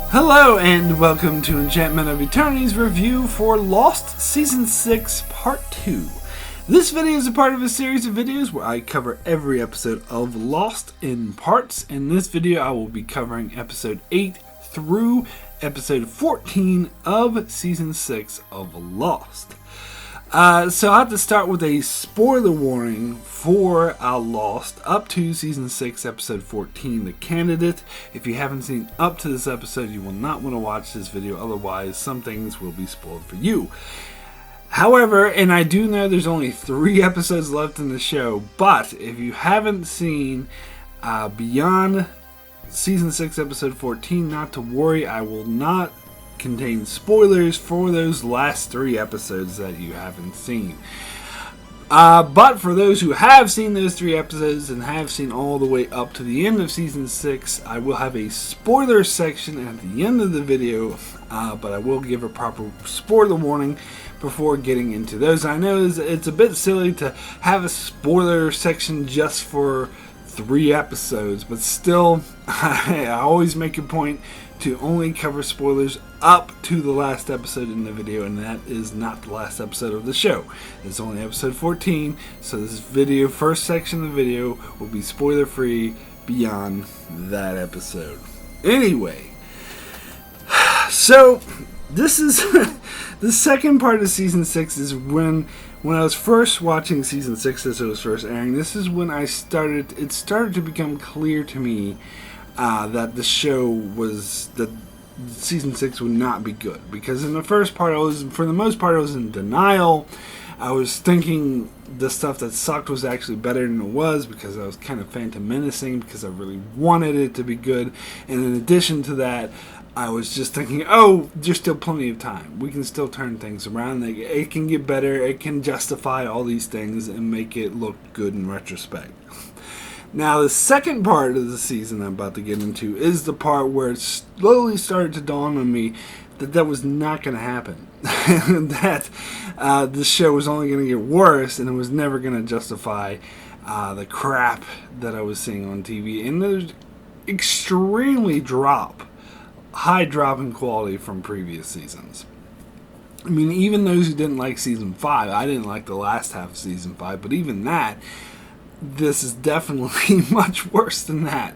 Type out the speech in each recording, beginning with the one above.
Hello and welcome to Enchantment of Eternity's review for Lost Season 6 Part 2. This video is a part of a series of videos where I cover every episode of Lost in parts. In this video I will be covering episode 8 through episode 14 of Season 6 of Lost. So I have to start with a spoiler warning for Lost up to Season 6, Episode 14, The Candidate. If you haven't seen up to this episode, you will not want to watch this video, otherwise some things will be spoiled for you. However, and I do know there's only 3 episodes left in the show, but if you haven't seen beyond Season 6, Episode 14, not to worry, I will not contain spoilers for those last 3 episodes that you haven't seen. But for those who have seen those 3 episodes and have seen all the way up to the end of Season 6, I will have a spoiler section at the end of the video, but I will give a proper spoiler warning before getting into those. I know it's a bit silly to have a spoiler section just for 3 episodes, but still, I always make a point to only cover spoilers up to the last episode in the video, and that is not the last episode of the show. It's only episode 14, so this video, first section of the video, will be spoiler free beyond that episode. Anyway, so this is the second part of Season 6 is when I was first watching Season 6 as it was first airing. This is when it started to become clear to me that the show that Season 6 would not be good. Because in the first part, for the most part, I was in denial. I was thinking the stuff that sucked was actually better than it was because I was kind of Phantom Menacing because I really wanted it to be good. And in addition to that, I was just thinking, oh, there's still plenty of time. We can still turn things around. It can get better. It can justify all these things and make it look good in retrospect. Now, the second part of the season I'm about to get into is the part where it slowly started to dawn on me that was not going to happen. That the show was only going to get worse and it was never going to justify the crap that I was seeing on TV. And there's extremely high drop in quality from previous seasons. I mean, even those who didn't like Season 5, I didn't like the last half of Season 5, but even that, this is definitely much worse than that.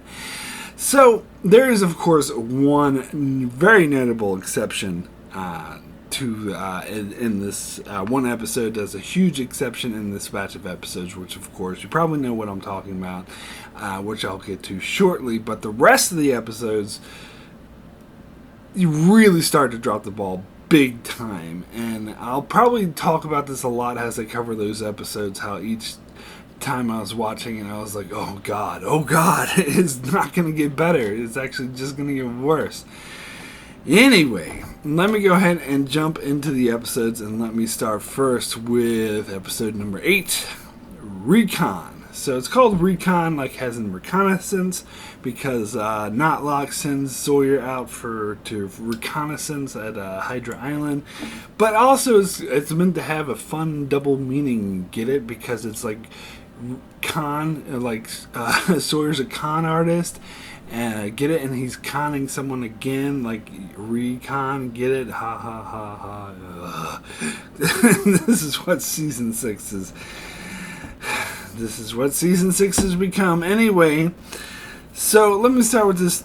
So, there is, of course, one very notable exception in this one episode. There's a huge exception in this batch of episodes, which, of course, you probably know what I'm talking about, which I'll get to shortly. But the rest of the episodes, you really start to drop the ball big time. And I'll probably talk about this a lot as I cover those episodes, how each time I was watching and I was like, oh god, it's not going to get better. It's actually just going to get worse. Anyway, let me go ahead and jump into the episodes, and let me start first with episode number 8, Recon. So it's called Recon, like as in reconnaissance, because Knotlock sends Sawyer out to reconnaissance at Hydra Island. But also it's meant to have a fun double meaning, get it? Because it's like Sawyer's a con artist, get it? And he's conning someone again, like recon, get it? Ha ha ha ha. This is what Season 6 is. This is what Season 6 has become. Anyway, so let me start with this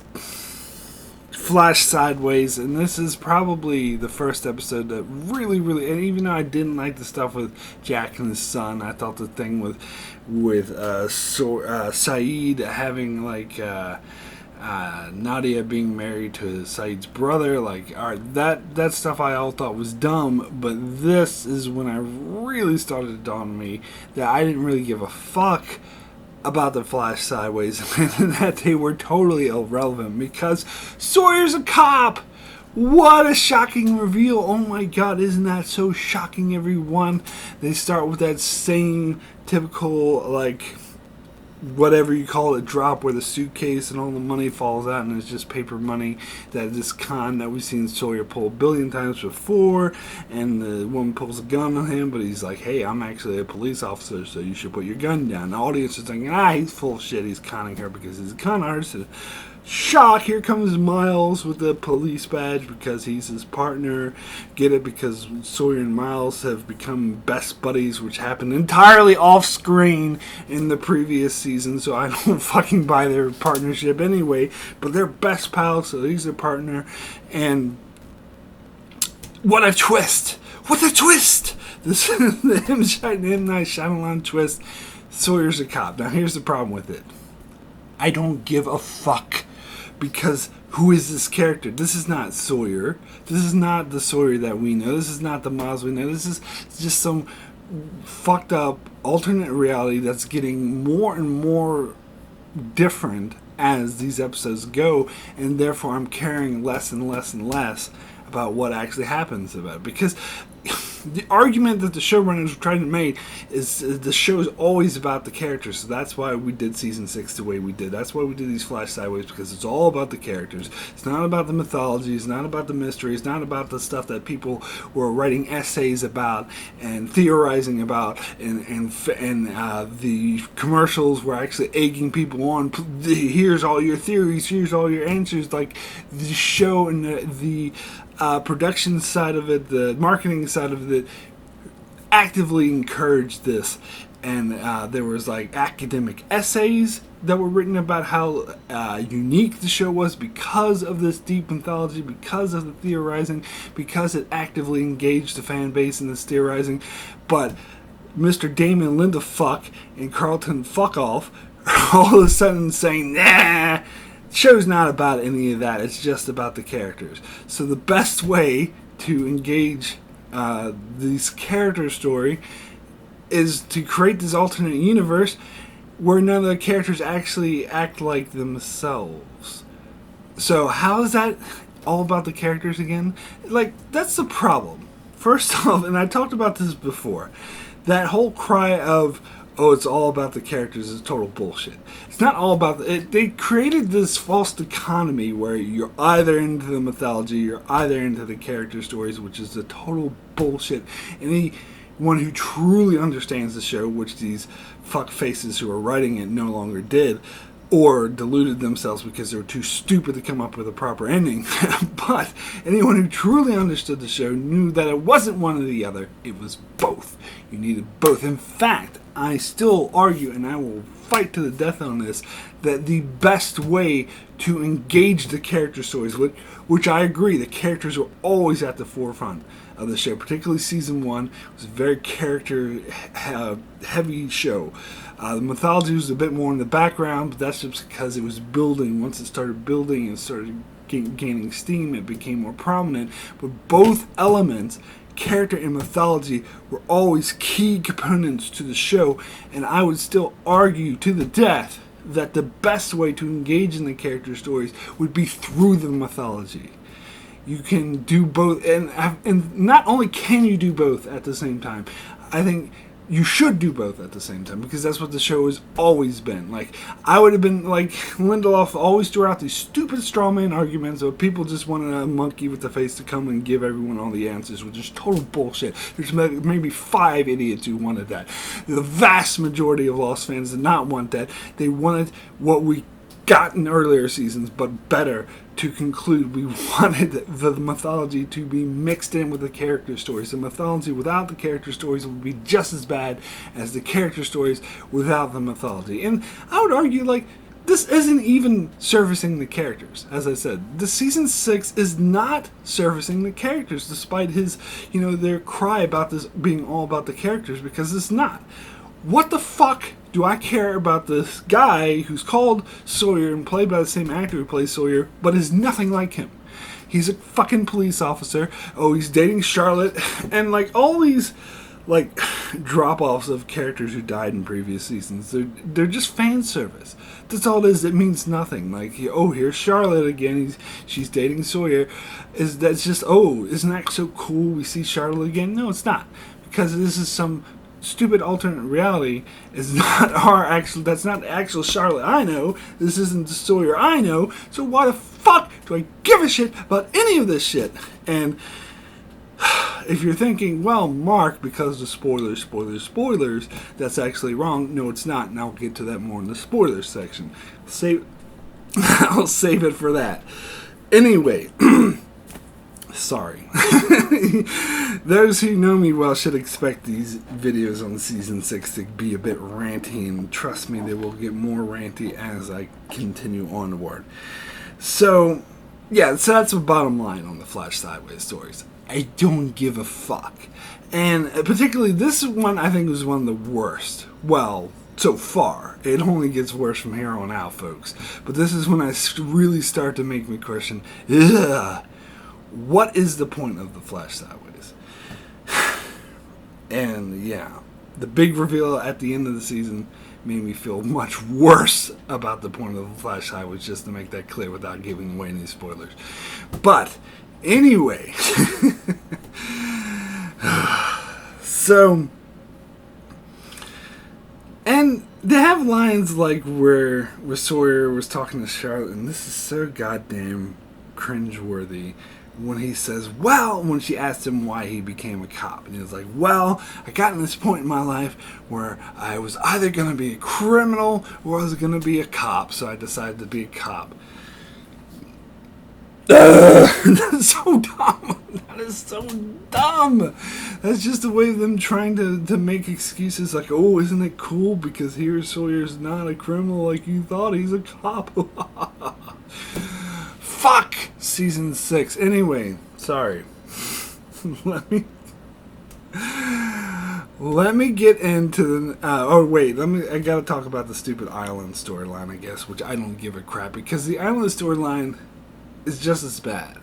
flash sideways, and this is probably the first episode that really, and even though I didn't like the stuff with Jack and his son, I thought the thing with Saeed having Nadia being married to Saeed's brother, that stuff I all thought was dumb. But this is when I really started to dawn on me that I didn't really give a fuck about the flash sideways and that they were totally irrelevant because Sawyer's a cop. What a shocking reveal. Oh my god, isn't that so shocking, everyone? They start with that same typical, whatever you call it, drop where the suitcase and all the money falls out and it's just paper money. That this con that we've seen Sawyer pull a billion times before, and the woman pulls a gun on him, but he's like, hey, I'm actually a police officer, so you should put your gun down. The audience is thinking, he's full of shit, he's conning her because he's a con artist. shock, here comes Miles with the police badge because he's his partner. Get it? Because Sawyer and Miles have become best buddies, which happened entirely off screen in the previous season, so I don't fucking buy their partnership anyway. But they're best pals, so he's their partner. And what a twist! What a twist! This the M. Night Shyamalan twist. Sawyer's a cop. Now here's the problem with it. I don't give a fuck. Because who is this character? This is not Sawyer. This is not the Sawyer that we know. This is not the Miles we know. This is just some fucked up alternate reality that's getting more and more different as these episodes go, and therefore I'm caring less and less and less about what actually happens about it. Because the argument that the showrunners were trying to make is the show is always about the characters. So that's why we did season 6 the way we did. That's why we did these flash sideways, because it's all about the characters. It's not about the mythology. It's not about the mystery. It's not about the stuff that people were writing essays about and theorizing about, and the commercials were actually egging people on. Here's all your theories. Here's all your answers. Like the show and the production side of it, the marketing side of it, actively encouraged this. And there was like academic essays that were written about how unique the show was because of this deep mythology, because of the theorizing, because it actively engaged the fan base in this theorizing. But Mr. Damon Linda Fuck and Carlton Fuck Off are all of a sudden saying, nah, show's not about any of that. It's just about the characters. So the best way to engage this character story is to create this alternate universe where none of the characters actually act like themselves. So how is that all about the characters again? Like, that's the problem. First off, and I talked about this before, that whole cry of, oh, it's all about the characters is total bullshit. It's not all about it. They created this false dichotomy where you're either into the mythology, you're either into the character stories, which is a total bullshit. Anyone who truly understands the show, which these fuck faces who are writing it no longer did, or deluded themselves because they were too stupid to come up with a proper ending. But anyone who truly understood the show knew that it wasn't one or the other. It was both. You needed both. In fact, I still argue, and I will fight to the death on this, that the best way to engage the character stories, which I agree, the characters were always at the forefront of the show, particularly season 1. It was a very character heavy show. The mythology was a bit more in the background, but that's just because it was building. Once it started building and started gaining steam, it became more prominent. But both elements, character and mythology, were always key components to the show, and I would still argue to the death that the best way to engage in the character stories would be through the mythology. You can do both, and not only can you do both at the same time, I think you should do both at the same time, because that's what the show has always been. Like, I would have been like Lindelof always threw out these stupid straw man arguments of people just wanted a monkey with the face to come and give everyone all the answers, which is total bullshit. There's maybe 5 idiots who wanted that. The vast majority of Lost fans did not want that. They wanted what we got in earlier seasons, but better. To conclude, we wanted the mythology to be mixed in with the character stories. The mythology without the character stories would be just as bad as the character stories without the mythology. And I would argue, like, this isn't even servicing the characters. As I said, the season 6 is not servicing the characters, despite his, their cry about this being all about the characters, because it's not. What the fuck do I care about this guy who's called Sawyer and played by the same actor who plays Sawyer, but is nothing like him? He's a fucking police officer. Oh, he's dating Charlotte, and like all these like drop-offs of characters who died in previous seasons. They're just fan service. That's all it is. It means nothing. Like, oh, here's Charlotte again. She's dating Sawyer. That's just, oh, isn't that so cool? We see Charlotte again. No, it's not, because this is some stupid alternate reality. Is not that's not the actual Charlotte I know. This isn't the Sawyer I know. So why the fuck do I give a shit about any of this shit? And if you're thinking, well, Mark, because the spoilers, that's actually wrong. No, it's not, and I'll get to that more in the spoilers section. I'll save it for that. Anyway, sorry. Those who know me well should expect these videos on season 6 to be a bit ranty, and trust me, they will get more ranty as I continue onward. So, yeah, so that's the bottom line on the Flash Sideways stories. I don't give a fuck. And particularly this one, I think, was one of the worst. Well, so far. It only gets worse from here on out, folks. But this is when I really start to make me question, what is the point of the Flash Sideways? And yeah, the big reveal at the end of the season made me feel much worse about the point of the Flash Sideways, just to make that clear without giving away any spoilers. But anyway, so, and they have lines like where Sawyer was talking to Charlotte, and this is so goddamn cringeworthy, when he says, well, when she asked him why he became a cop, and he was like, well, I got to this point in my life where I was either going to be a criminal or I was going to be a cop, so I decided to be a cop. That's so dumb. That is so dumb. That's just a way of them trying to make excuses like, oh, isn't it cool because here Sawyer's not a criminal like you thought, he's a cop. Fuck season 6. Anyway, sorry. let me get into the. I gotta talk about the stupid island storyline, I guess, which I don't give a crap, because the island storyline is just as bad,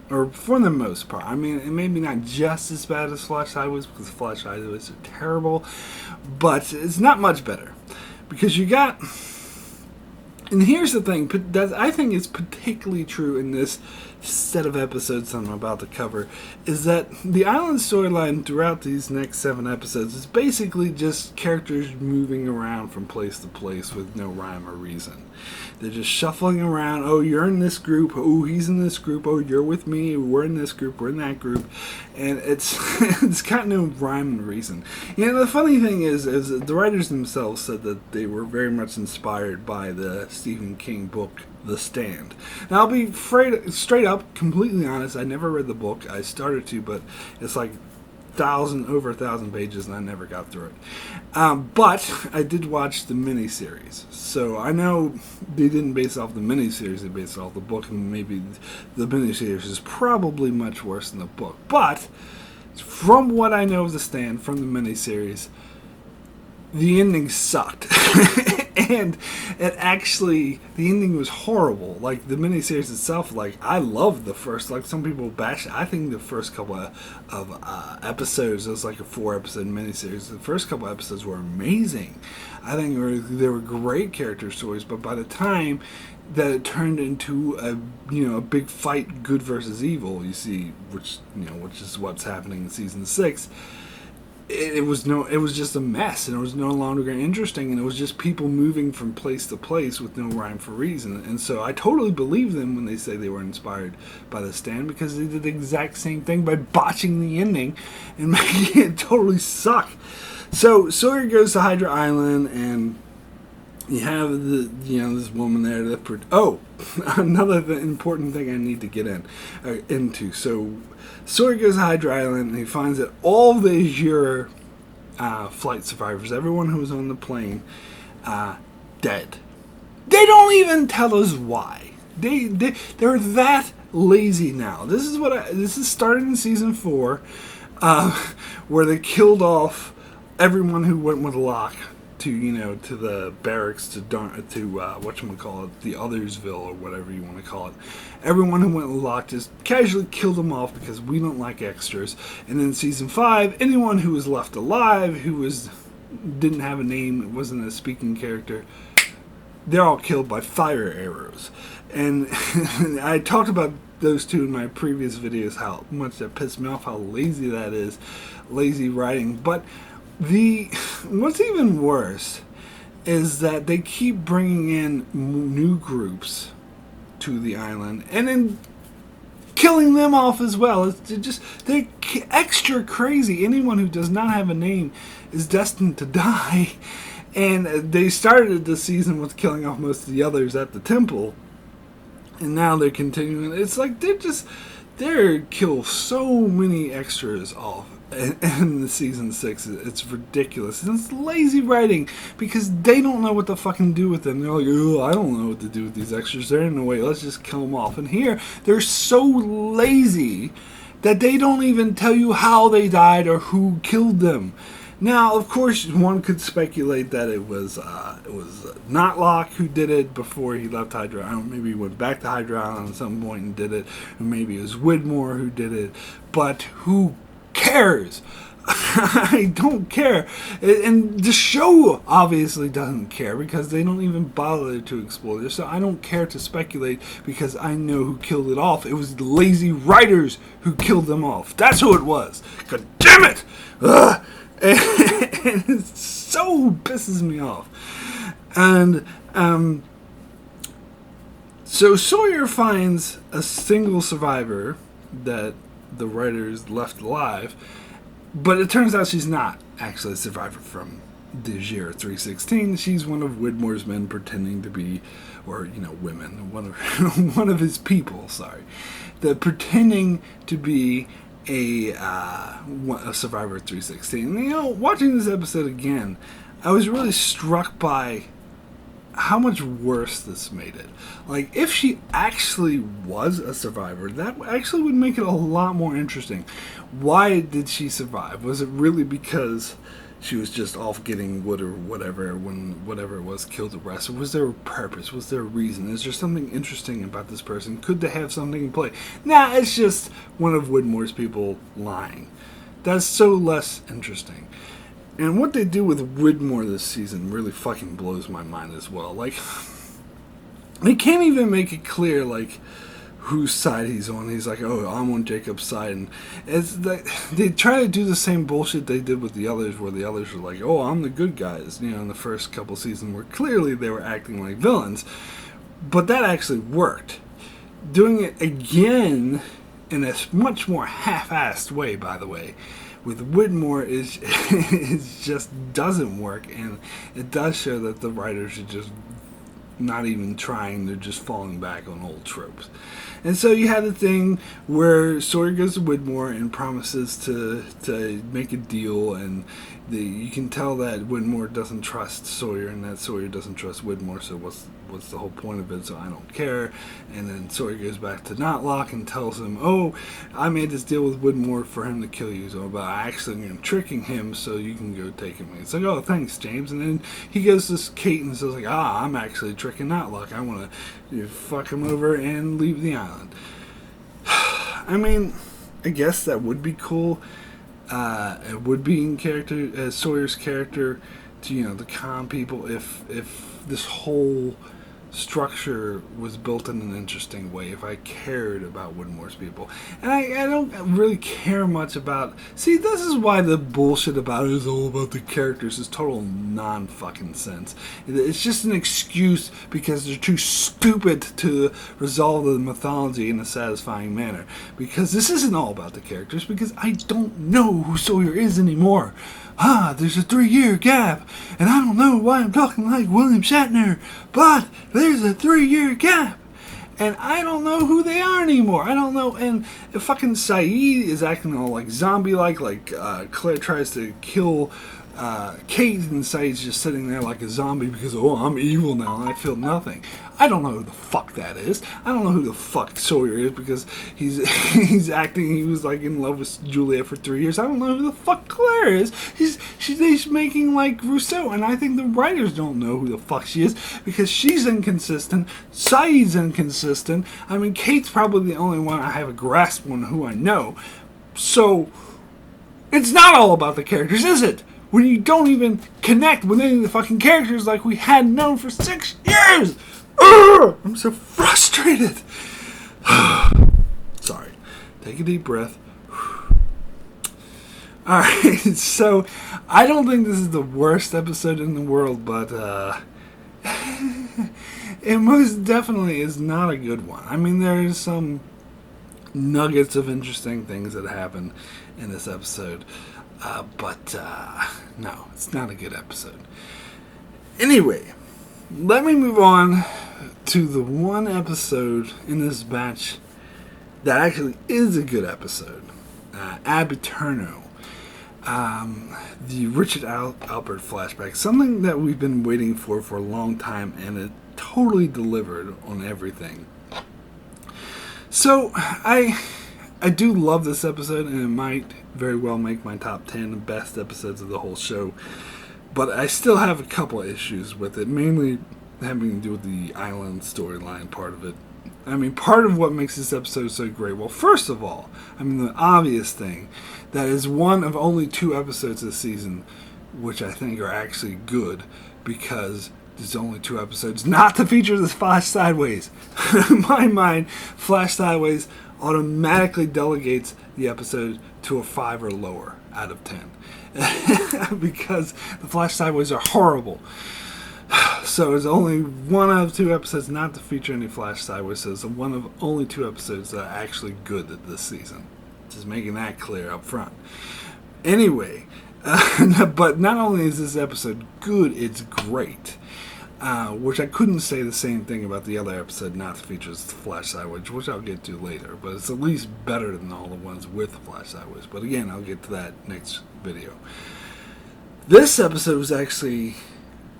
or for the most part. I mean, it may be not just as bad as Flash Sideways, because Flash Sideways are terrible, but it's not much better, because you got. And here's the thing that I think is particularly true in this set of episodes that I'm about to cover, is that the island storyline throughout these next 7 episodes is basically just characters moving around from place to place with no rhyme or reason. They're just shuffling around. Oh, you're in this group. Oh, he's in this group. Oh, you're with me. We're in this group. We're in that group. And it's got no rhyme and reason. You know, the funny thing is the writers themselves said that they were very much inspired by the Stephen King book The Stand. Now, I'll be straight up, completely honest, I never read the book. I started to, but it's like over 1,000 pages, and I never got through it. But I did watch the miniseries, so I know they didn't base off the miniseries; they based off the book, and maybe the miniseries is probably much worse than the book. But from what I know of The Stand, from the miniseries, the ending sucked. And it actually, the ending was horrible. Like, the miniseries itself, like, I loved the first, like, some people bash it. I think the first couple of episodes, it was like a 4-episode miniseries. The first couple episodes were amazing. I think they were great character stories, but by the time that it turned into a big fight, good versus evil, you see, which is what's happening in season 6. It was just a mess, and it was no longer interesting, and it was just people moving from place to place with no rhyme for reason. And so I totally believe them when they say they were inspired by The Stand, because they did the exact same thing by botching the ending and making it totally suck. So Sawyer goes to Hydra Island, and you have this woman there that another important thing I need to get into. So Sawyer goes to Hydra Island, and he finds that all the Azure flight survivors, everyone who was on the plane, dead. They don't even tell us why. They're that lazy now. This is started in season 4, where they killed off everyone who went with Locke to the barracks, to whatchamacallit, the Othersville, or whatever you want to call it. Everyone who went with Locke just casually killed them off because we don't like extras. And then season 5, anyone who was left alive, didn't have a name, wasn't a speaking character, they're all killed by fire arrows. And I talked about those two in my previous videos, how much that pissed me off, how lazy that is, lazy writing. But what's even worse is that they keep bringing in new groups to the island and then killing them off as well. They're extra crazy. Anyone who does not have a name is destined to die. And they started the season with killing off most of the others at the temple. And now they're continuing. It's like they're kill so many extras off in the season 6. It's ridiculous. And it's lazy writing because they don't know what to fucking do with them. They're like, oh, I don't know what to do with these extras. They're in the way. Let's just kill them off. And here, they're so lazy that they don't even tell you how they died or who killed them. Now, of course, one could speculate that it was Notlock who did it before he left Hydra Island. Maybe he went back to Hydra Island at some point and did it. Or maybe it was Widmore who did it. But who cares? I don't care. And the show obviously doesn't care because they don't even bother to explore this. So I don't care to speculate because I know who killed it off. It was the lazy writers who killed them off. That's who it was. God damn it! Ugh. And it so pisses me off. And so Sawyer finds a single survivor that the writers left alive, but it turns out she's not actually a survivor from the year 316. She's one of Widmore's men pretending to be, or women, one of his people. Sorry, the pretending to be a survivor of 316. And, watching this episode again, I was really struck by how much worse this made it. Like, if she actually was a survivor, that actually would make it a lot more interesting. Why did she survive? Was it really because she was just off getting wood or whatever when whatever it was killed the rest? Or was there a purpose? Was there a reason? Is there something interesting about this person? Could they have something in play? Nah, it's just one of Widmore's people lying. That's so less interesting. And what they do with Widmore this season really fucking blows my mind as well. Like, they can't even make it clear, like, whose side he's on. He's like, oh, I'm on Jacob's side. And it's like, they try to do the same bullshit they did with the others, where the others were like, oh, I'm the good guys, in the first couple seasons, where clearly they were acting like villains. But that actually worked. Doing it again in a much more half-assed way, by the way, with Widmore is just doesn't work, and it does show that the writers are just not even trying, they're just falling back on old tropes. And so you had the thing where Sawyer goes to Widmore and promises to make a deal, and you can tell that Widmore doesn't trust Sawyer and that Sawyer doesn't trust Widmore, so what's the whole point of it? So I don't care. And then Sawyer goes back to Notlock and tells him, oh, I made this deal with Widmore for him to kill you, so but I actually am tricking him so you can go take him. And it's like, oh, thanks, James. And then he goes to Kate and says like, I'm actually tricking Notlock. I want to fuck him over and leave the island. I mean, I guess that would be cool. It would be in character, Sawyer's character, to to calm people if this whole structure was built in an interesting way, if I cared about Widmore's people. And I don't really care much about... See, this is why the bullshit about it is all about the characters is total non-fucking sense. It's just an excuse because they're too stupid to resolve the mythology in a satisfying manner. Because this isn't all about the characters, because I don't know who Sawyer is anymore. There's a 3-year gap, and I don't know why I'm talking like William Shatner, but there's a 3-year gap, and I don't know who they are anymore. I don't know, and fucking Saeed is acting all like zombie-like, Claire tries to kill Kate, and Saeed's just sitting there like a zombie because, oh, I'm evil now, and I feel nothing. I don't know who the fuck that is. I don't know who the fuck Sawyer is because he's acting, he was like in love with Juliet for 3 years. I don't know who the fuck Claire is. She's making like Rousseau, and I think the writers don't know who the fuck she is because she's inconsistent. Saeed's inconsistent. I mean, Kate's probably the only one I have a grasp on who I know. So, it's not all about the characters, is it? When you don't even connect with any of the fucking characters like we had known for 6 years! Ugh, I'm so frustrated. Sorry. Take a deep breath. Alright, so I don't think this is the worst episode in the world, but it most definitely is not a good one. I mean, there's some nuggets of interesting things that happen in this episode, but no, it's not a good episode. Anyway, let me move on to the one episode in this batch that actually is a good episode. Ab Eterno. The Richard Alpert flashback. Something that we've been waiting for a long time, and it totally delivered on everything. So, I do love this episode, and it might very well make my top 10 best episodes of the whole show. But I still have a couple of issues with it, mainly having to do with the island storyline part of it. I mean, part of what makes this episode so great, well, first of all, I mean, the obvious thing, that is one of only 2 episodes this season, which I think are actually good, because there's only 2 episodes not to feature the Flash Sideways. In my mind, Flash Sideways automatically delegates the episode to a 5 or lower out of 10. Because the Flash Sideways are horrible. So there's only 1 out of 2 episodes not to feature any Flash Sideways. So it's one of only 2 episodes that are actually good this season. Just making that clear up front. Anyway, but not only is this episode good, it's great. Which I couldn't say the same thing about the other episode not to feature Flash Sideways, which I'll get to later. But it's at least better than all the ones with Flash Sideways. But again, I'll get to that next video. This episode was actually...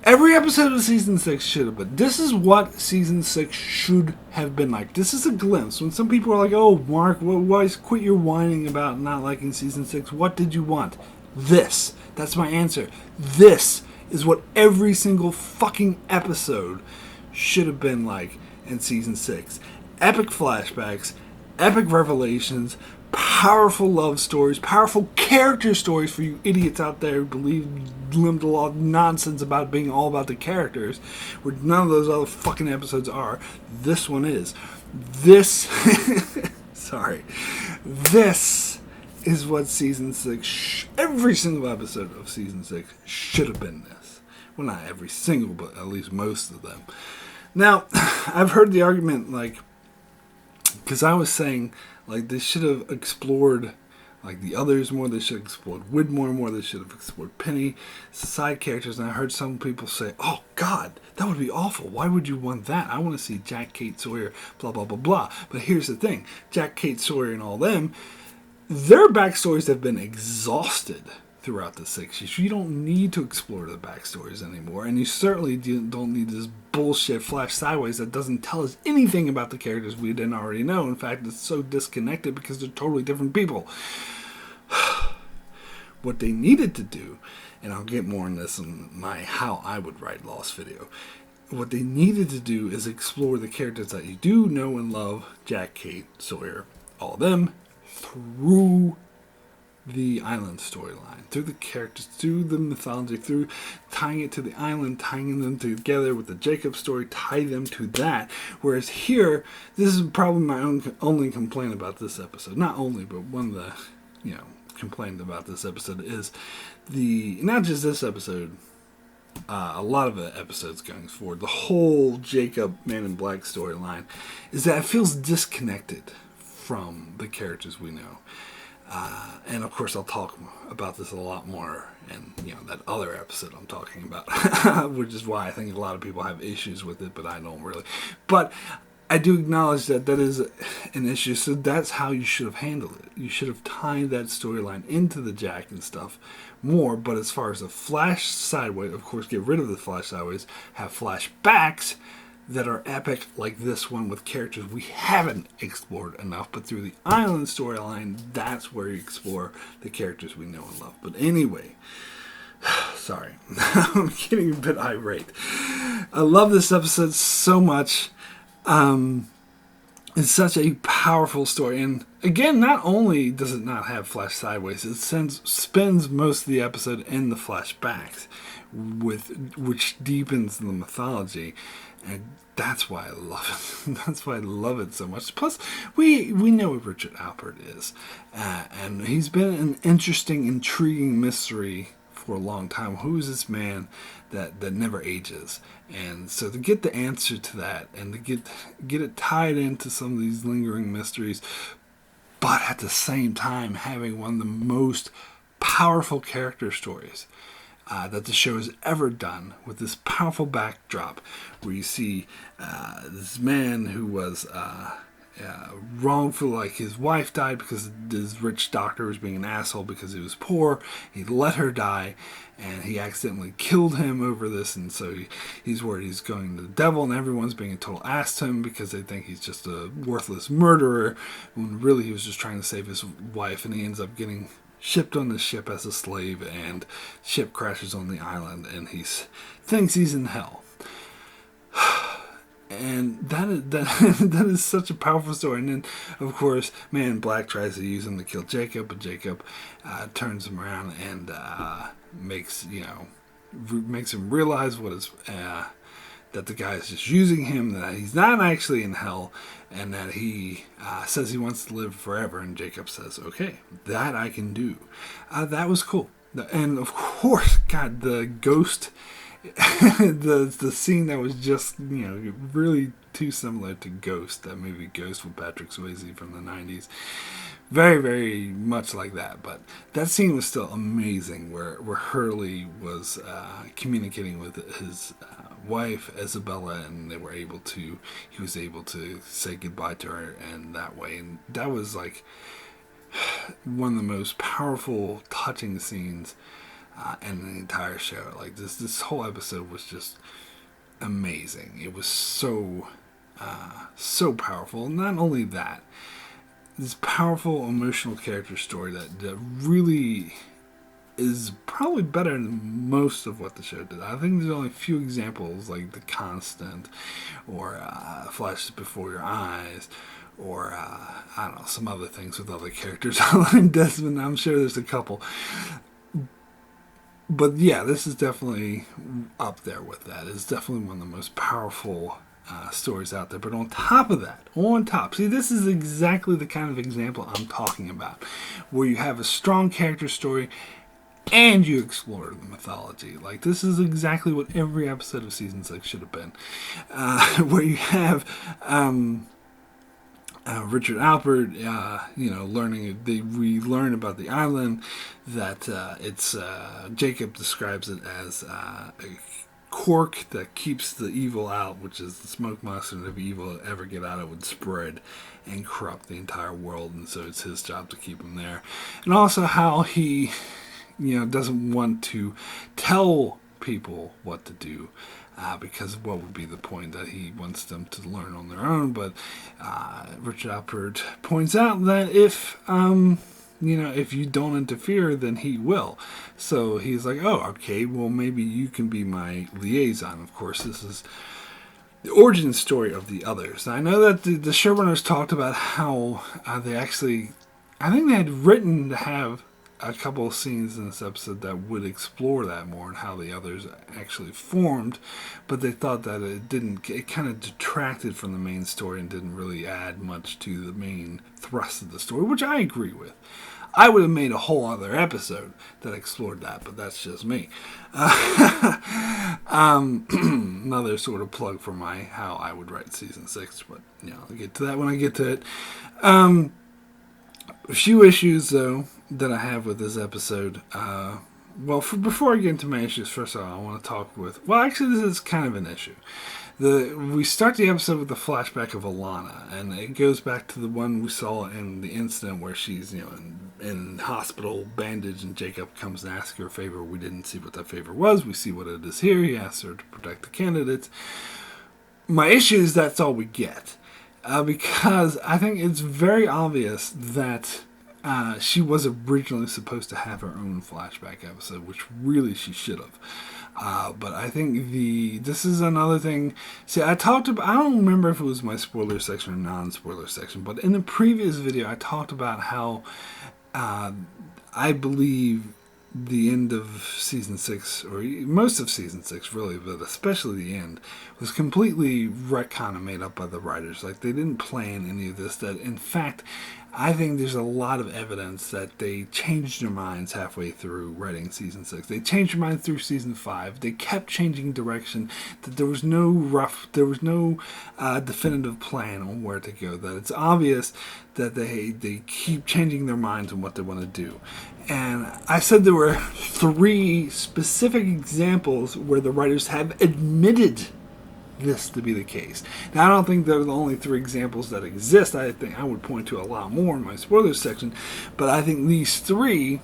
Every episode of Season 6 should have been. This is what Season 6 should have been like. This is a glimpse. When some people are like, oh, Mark, why quit your whining about not liking Season 6? What did you want? This. That's my answer. This is what every single fucking episode should have been like in Season 6. Epic flashbacks, epic revelations, powerful love stories, powerful character stories for you idiots out there who believe a lot of nonsense about being all about the characters, where none of those other fucking episodes are. This one is. This This is what Season 6 every single episode of Season 6 should have been this. Well, not every single, but at least most of them. Now, I've heard the argument, like, because I was saying, like, they should have explored, like, the others more. They should have explored Widmore more. They should have explored Penny, side characters. And I heard some people say, oh, God, that would be awful. Why would you want that? I want to see Jack, Kate, Sawyer, blah, blah, blah, blah. But here's the thing. Jack, Kate, Sawyer, and all them, their backstories have been exhausted throughout the 6 years. You don't need to explore the backstories anymore, and you certainly don't need this bullshit Flash Sideways that doesn't tell us anything about the characters we didn't already know. In fact, it's so disconnected because they're totally different people. What they needed to do, and I'll get more on this in my how I would write Lost video, what they needed to do is explore the characters that you do know and love, Jack, Kate, Sawyer, all of them, through the island storyline, through the characters, through the mythology, through tying it to the island, tying them together with the Jacob story, tie them to that. Whereas here, this is probably my only complaint about this episode. Not only, but one of the, complaint about this episode is not just this episode, a lot of the episodes going forward, the whole Jacob Man in Black storyline, is that it feels disconnected from the characters we know. And of course, I'll talk about this a lot more in that other episode I'm talking about, which is why I think a lot of people have issues with it, but I don't really. But I do acknowledge that is an issue, so that's how you should have handled it. You should have tied that storyline into the Jack and stuff more, but as far as the Flash Sideways, of course, get rid of the Flash Sideways, have flashbacks that are epic, like this one with characters we haven't explored enough, but through the island storyline, that's where you explore the characters we know and love. But anyway, sorry, I'm getting a bit irate. I love this episode so much. It's such a powerful story, and again, not only does it not have Flash Sideways, it spends most of the episode in the flashbacks, which deepens the mythology. And that's why I love it. That's why I love it so much. Plus, we know what Richard Alpert is. And he's been an interesting, intriguing mystery for a long time. Who is this man that never ages? And so to get the answer to that and to get it tied into some of these lingering mysteries, but at the same time having one of the most powerful character stories that the show has ever done, with this powerful backdrop where you see this man who was wrongful, like his wife died because this rich doctor was being an asshole because he was poor. He let her die, and he accidentally killed him over this, and so he's worried he's going to the devil, and everyone's being a total ass to him because they think he's just a worthless murderer, when really he was just trying to save his wife, and he ends up getting shipped on the ship as a slave, and ship crashes on the island, and he thinks he's in hell. And that is such a powerful story. And then, of course, Man in Black tries to use him to kill Jacob, but Jacob turns him around and makes him realize that the guy is just using him, that he's not actually in hell, and that he says he wants to live forever. And Jacob says, "Okay, that I can do." That was cool. And of course, God, the ghost. the scene that was just, really too similar to Ghost, that movie Ghost with Patrick Swayze from the 90s. Very, very much like that. But that scene was still amazing, where Hurley was communicating with his wife, Isabella, and he was able to say goodbye to her in that way. And that was like one of the most powerful, touching scenes and the entire show. Like this whole episode was just amazing. It was so powerful. Not only that, this powerful emotional character story that really is probably better than most of what the show did. I think there's only a few examples, like The Constant, or Flashes Before Your Eyes, or I don't know, some other things with other characters. Desmond, I'm sure there's a couple. But yeah, this is definitely up there with that. It's definitely one of the most powerful stories out there. But on top of that, see, this is exactly the kind of example I'm talking about, where you have a strong character story and you explore the mythology. Like, this is exactly what every episode of Season 6 should have been. Where you have Richard Alpert, we learn about the island, that it's Jacob describes it as a cork that keeps the evil out, which is the smoke monster, and if evil ever get out, it would spread and corrupt the entire world, and so it's his job to keep him there. And also how he, doesn't want to tell people what to do. Because what would be the point, that he wants them to learn on their own? But Richard Alpert points out that if you don't interfere, then he will. So he's like, oh, okay, well, maybe you can be my liaison. Of course, this is the origin story of the others. Now, I know that the showrunners talked about how they actually, I think they had written to have a couple of scenes in this episode that would explore that more, and how the others actually formed, but they thought that it kind of detracted from the main story and didn't really add much to the main thrust of the story, which I agree with. I would have made a whole other episode that explored that, but that's just me. Another sort of plug for how I would write Season 6, but I'll get to that when I get to it. A few issues, though, that I have with this episode. Before I get into my issues, first of all, I want to talk this is kind of an issue. We start the episode with the flashback of Alana, and it goes back to the one we saw in the incident where she's, in hospital, bandaged, and Jacob comes and asks her a favor. We didn't see what that favor was. We see what it is here. He asks her to protect the candidates. My issue is that's all we get. Because I think it's very obvious that she was originally supposed to have her own flashback episode, which really she should have. But I think this is another thing. See, I don't remember if it was my spoiler section or non-spoiler section, but in the previous video I talked about how I believe the end of Season 6, or most of Season 6 really, but especially the end, was completely retcon and made up by the writers. Like, they didn't plan any of this. That, in fact, I think there's a lot of evidence that they changed their minds halfway through writing season 6. They changed their minds through season 5. They kept changing direction. That there was no definitive plan on where to go. That it's obvious that they keep changing their minds on what they want to do. And I said there were 3 specific examples where the writers have admitted this to be the case. Now, I don't think they're the only 3 examples that exist. I think I would point to a lot more in my spoilers section, but I think these 3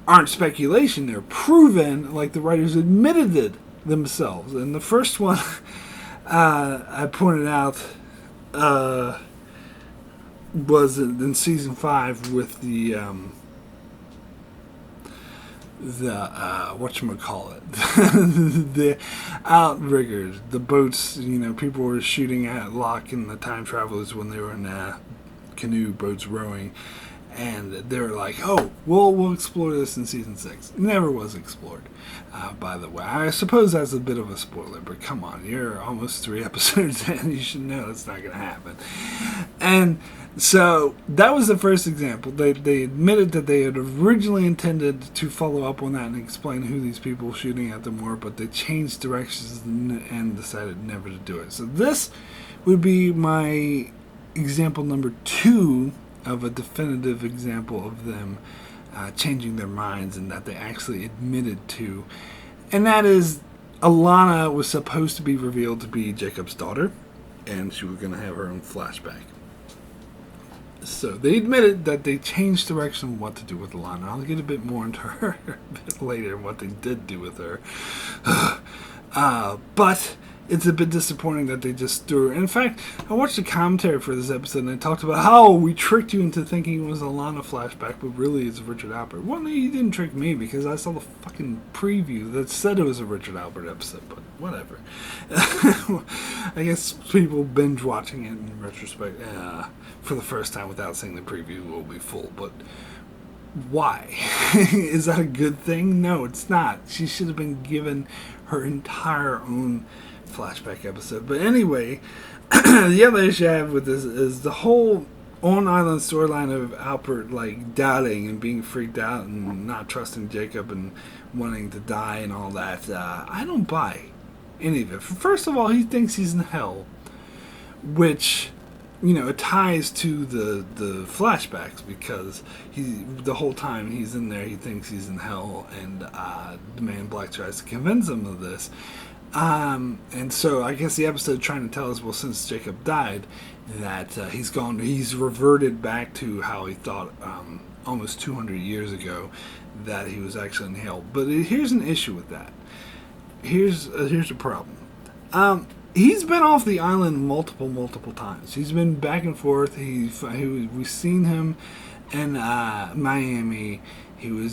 aren't speculation. They're proven, like the writers admitted it themselves. And the first one I pointed out was in season 5 with the whatchamacallit, the outriggers, the boats, people were shooting at Locke and the time travelers when they were in canoe boats rowing, and they were like, oh, we'll explore this in season 6. Never was explored, by the way. I suppose that's a bit of a spoiler, but come on, you're almost 3 episodes in, you should know it's not going to happen. And so that was the first example. They admitted that they had originally intended to follow up on that and explain who these people shooting at them were, but they changed directions and decided never to do it. So this would be my example number 2 of a definitive example of them changing their minds and that they actually admitted to. And that is, Alana was supposed to be revealed to be Jacob's daughter, and she was going to have her own flashback. So they admitted that they changed direction on what to do with Alana. I'll get a bit more into her a bit later, what they did do with her. But it's a bit disappointing that they just threw her. In fact, I watched a commentary for this episode and they talked about how we tricked you into thinking it was a Alana flashback, but really it's Richard Albert. Well, no, you didn't trick me because I saw the fucking preview that said it was a Richard Albert episode, but whatever. I guess people binge watching it in retrospect for the first time without seeing the preview will be full, but why? Is that a good thing? No, it's not. She should have been given her entire own flashback episode. But anyway, the other issue I have with this is the whole on-island storyline of Albert doubting and being freaked out and not trusting Jacob and wanting to die and all that. I don't buy any of it. First of all, he thinks he's in hell, which it ties to the flashbacks because the whole time he's in there, he thinks he's in hell, and the Man in Black tries to convince him of this. And so I guess the episode trying to tell us, well, since Jacob died, that he's reverted back to how he thought almost 200 years ago that he was actually in hell. But here's an issue with that. Here's a problem. He's been off the island multiple times. He's been back and forth. We've seen him in Miami. We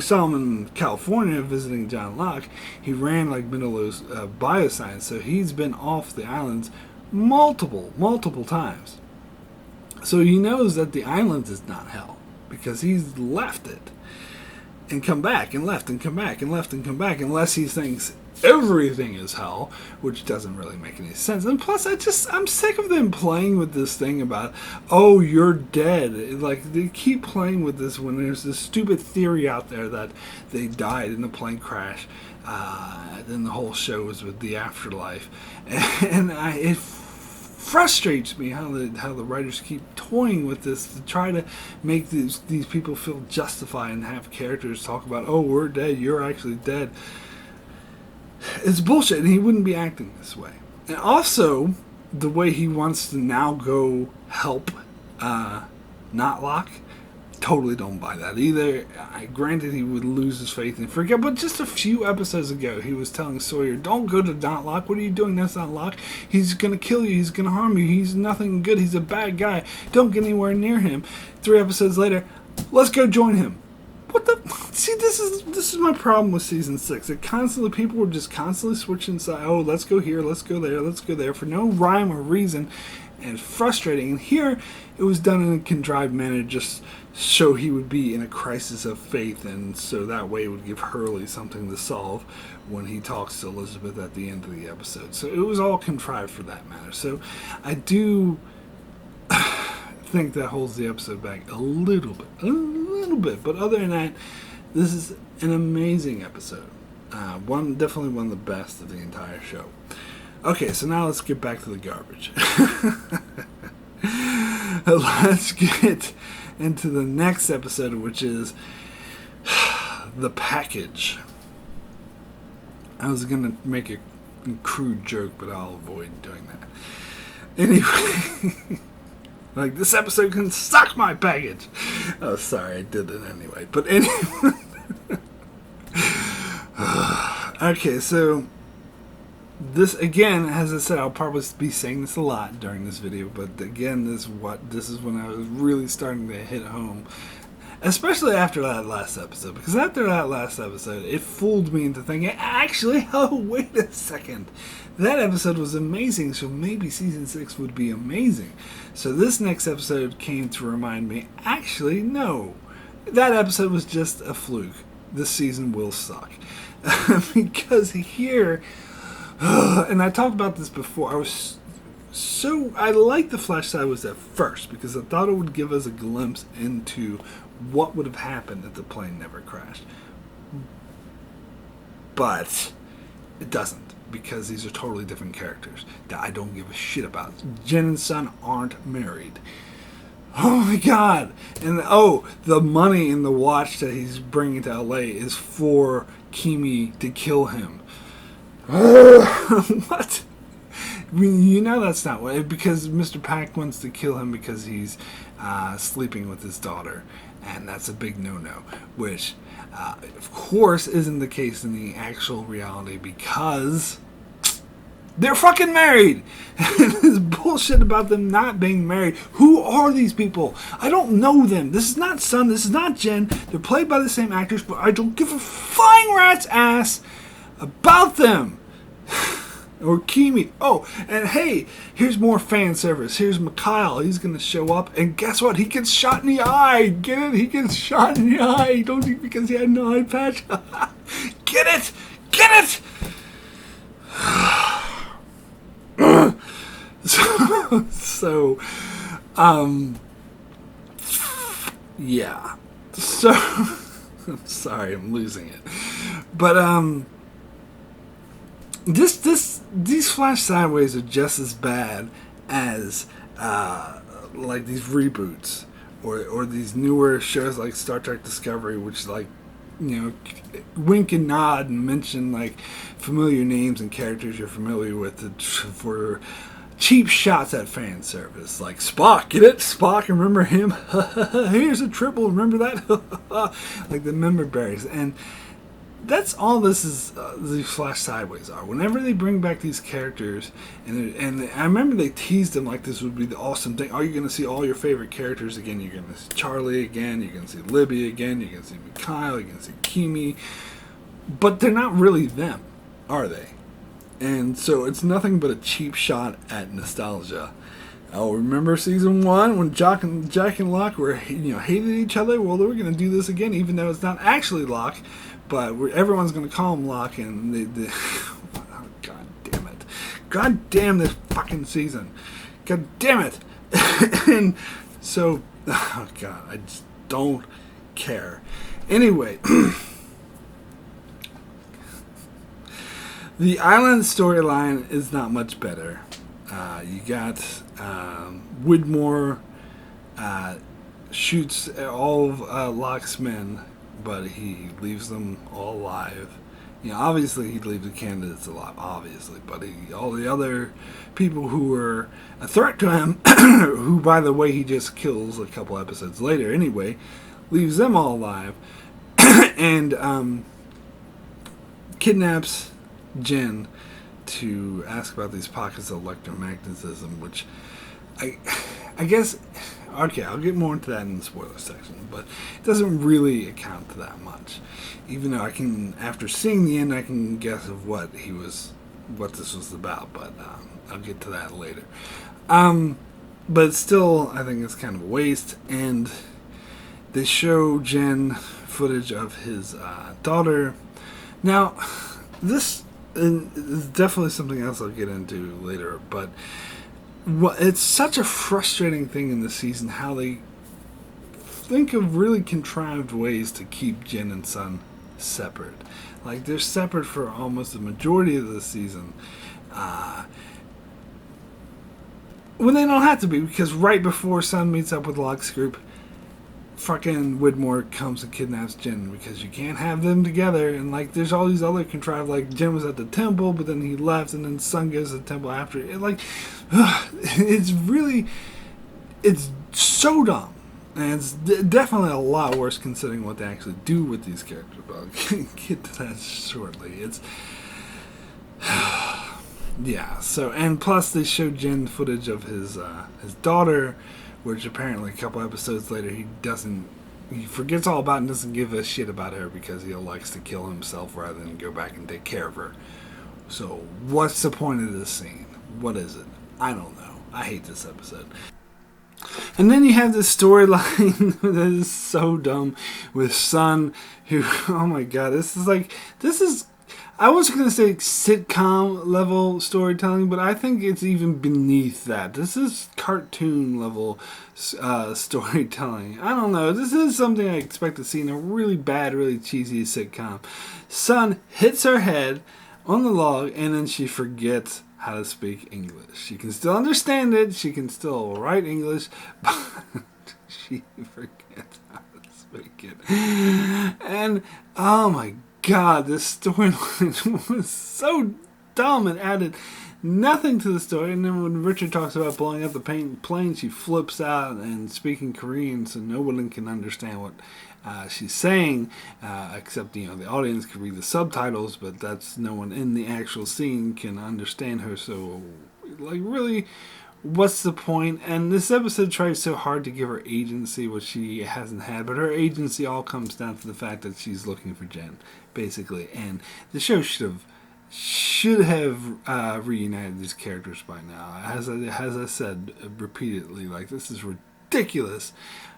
saw him in California visiting John Locke. He ran Middle's bioscience, so he's been off the islands multiple times. So he knows that the islands is not hell because he's left it and come back and left and come back and left and come back, unless he thinks everything is hell, which doesn't really make any sense. And plus, I'm sick of them playing with this thing about, oh, you're dead. They keep playing with this when there's this stupid theory out there that they died in a plane crash. Then the whole show is with the afterlife, and it frustrates me how the writers keep toying with this to try to make these people feel justified and have characters talk about, oh, we're dead, you're actually dead. It's bullshit, and he wouldn't be acting this way. And also, the way he wants to now go help not Locke, totally don't buy that either. Granted, he would lose his faith and forget, but just a few episodes ago, he was telling Sawyer, don't go to Not Locke. What are you doing? That's not Locke. He's going to kill you. He's going to harm you. He's nothing good. He's a bad guy. Don't get anywhere near him. 3 episodes later, let's go join him. What the? See, this is my problem with season 6. People were just constantly switching sides. Oh, let's go here, let's go there, for no rhyme or reason, and it's frustrating. And here, it was done in a contrived manner, just so he would be in a crisis of faith, and so that way it would give Hurley something to solve when he talks to Elizabeth at the end of the episode. So it was all contrived for that matter. So I do. think that holds the episode back a little bit. But other than that, this is an amazing episode. Definitely one of the best of the entire show. Okay, so now let's get back to the garbage. Let's get into the next episode, which is The Package. I was going to make a crude joke, but I'll avoid doing that. Anyway, like, this episode can suck my package. Oh, sorry, I did it anyway. But anyway. Okay, so this, again, as I said, I'll probably be saying this a lot during this video, but again, this is when I was really starting to hit home, especially after that last episode, because after that last episode, it fooled me into thinking, actually, oh, wait a second, that episode was amazing, so maybe season 6 would be amazing. So this next episode came to remind me, actually, no, that episode was just a fluke. This season will suck. Because here, and I talked about this before, I liked the Flash Sideways at first because I thought it would give us a glimpse into what would have happened if the plane never crashed. But it doesn't, because these are totally different characters that I don't give a shit about. Jen and Son aren't married. Oh my god! And the money in the watch that he's bringing to LA is for Kimi to kill him. What? I mean, you know that's not what, because Mr. Pack wants to kill him because he's sleeping with his daughter, and that's a big no-no, which of course isn't the case in the actual reality, because they're fucking married. This bullshit about them not being married. Who are these people? I don't know them. This is not Sun. This is not Jen. They're played by the same actors, but I don't give a flying rat's ass about them. Or Kimi. Oh, and hey, here's more fan service. Here's Mikhail. He's going to show up, and guess what? He gets shot in the eye. Get it? He gets shot in the eye. Don't think because he had an eye patch. Get it? Get it? Yeah. So, I'm sorry, I'm losing it. But, these Flash Sideways are just as bad as, like, these reboots, or these newer shows like Star Trek Discovery, which, like, you know, wink and nod and mention, like, familiar names and characters you're familiar with for cheap shots at fan service, like Spock. Get it? Spock, remember him? Here's a triple, remember that? Like the member berries. And that's all this is. These Flash Sideways are. Whenever they bring back these characters, and I remember they teased them like this would be the awesome thing. Are you going to see all your favorite characters again? You're going to see Charlie again. You're going to see Libby again. You're going to see Mikhail. You're going to see Kimi. But they're not really them, are they? And so it's nothing but a cheap shot at nostalgia. Oh, remember season 1 when Jack and Locke were, hated each other? Well, we're going to do this again, even though it's not actually Locke, but everyone's going to call him Locke, and they oh, God damn it. God damn this fucking season. God damn it. And so, oh God, I just don't care. Anyway, the island storyline is not much better. You got Widmore shoots all of Locke's men, but he leaves them all alive. Obviously he'd leave the candidates alive, obviously, but all the other people who were a threat to him, who, by the way, he just kills a couple episodes later anyway, leaves them all alive, and kidnaps Jen to ask about these pockets of electromagnetism, which I guess, okay, I'll get more into that in the spoiler section, but it doesn't really account to that much. Even though after seeing the end, I can guess of what this was about, but I'll get to that later. But still, I think it's kind of a waste, and they show Jen footage of his daughter. Now, this is definitely something else I'll get into later, but Well, it's such a frustrating thing in the season how they think of really contrived ways to keep Jin and Sun separate. Like, they're separate for almost the majority of the season. When they don't have to be, because right before Sun meets up with Locke's group, fucking Widmore comes and kidnaps Jin because you can't have them together. And like, there's all these other contrived, like Jin was at the temple, but then he left, and then Sun goes to the temple after. It, like, it's really, it's so dumb, and it's definitely a lot worse considering what they actually do with these characters. But I'll get to that shortly. It's yeah. So, and plus they showed Jin footage of his daughter, which apparently a couple episodes later he forgets all about and doesn't give a shit about her because he likes to kill himself rather than go back and take care of her. So what's the point of this scene? What is it? I don't know. I hate this episode. And then you have this storyline that is so dumb with Sun, who, oh my god, this is, I was going to say sitcom level storytelling, but I think it's even beneath that. This is cartoon level storytelling. I don't know. This is something I expect to see in a really bad, really cheesy sitcom. Sun hits her head on the log, and then she forgets how to speak English. She can still understand it. She can still write English, but she forgets how to speak it. And, oh my god, this storyline was so dumb. It added nothing to the story. And then when Richard talks about blowing up the plane, she flips out and speaking Korean, so no one can understand what she's saying, except, the audience can read the subtitles, but that's no one in the actual scene can understand her. So, like, really, what's the point? And this episode tries so hard to give her agency, which she hasn't had, but her agency all comes down to the fact that she's looking for Jen, basically. And the show should have reunited these characters by now. As I said repeatedly, like, this is ridiculous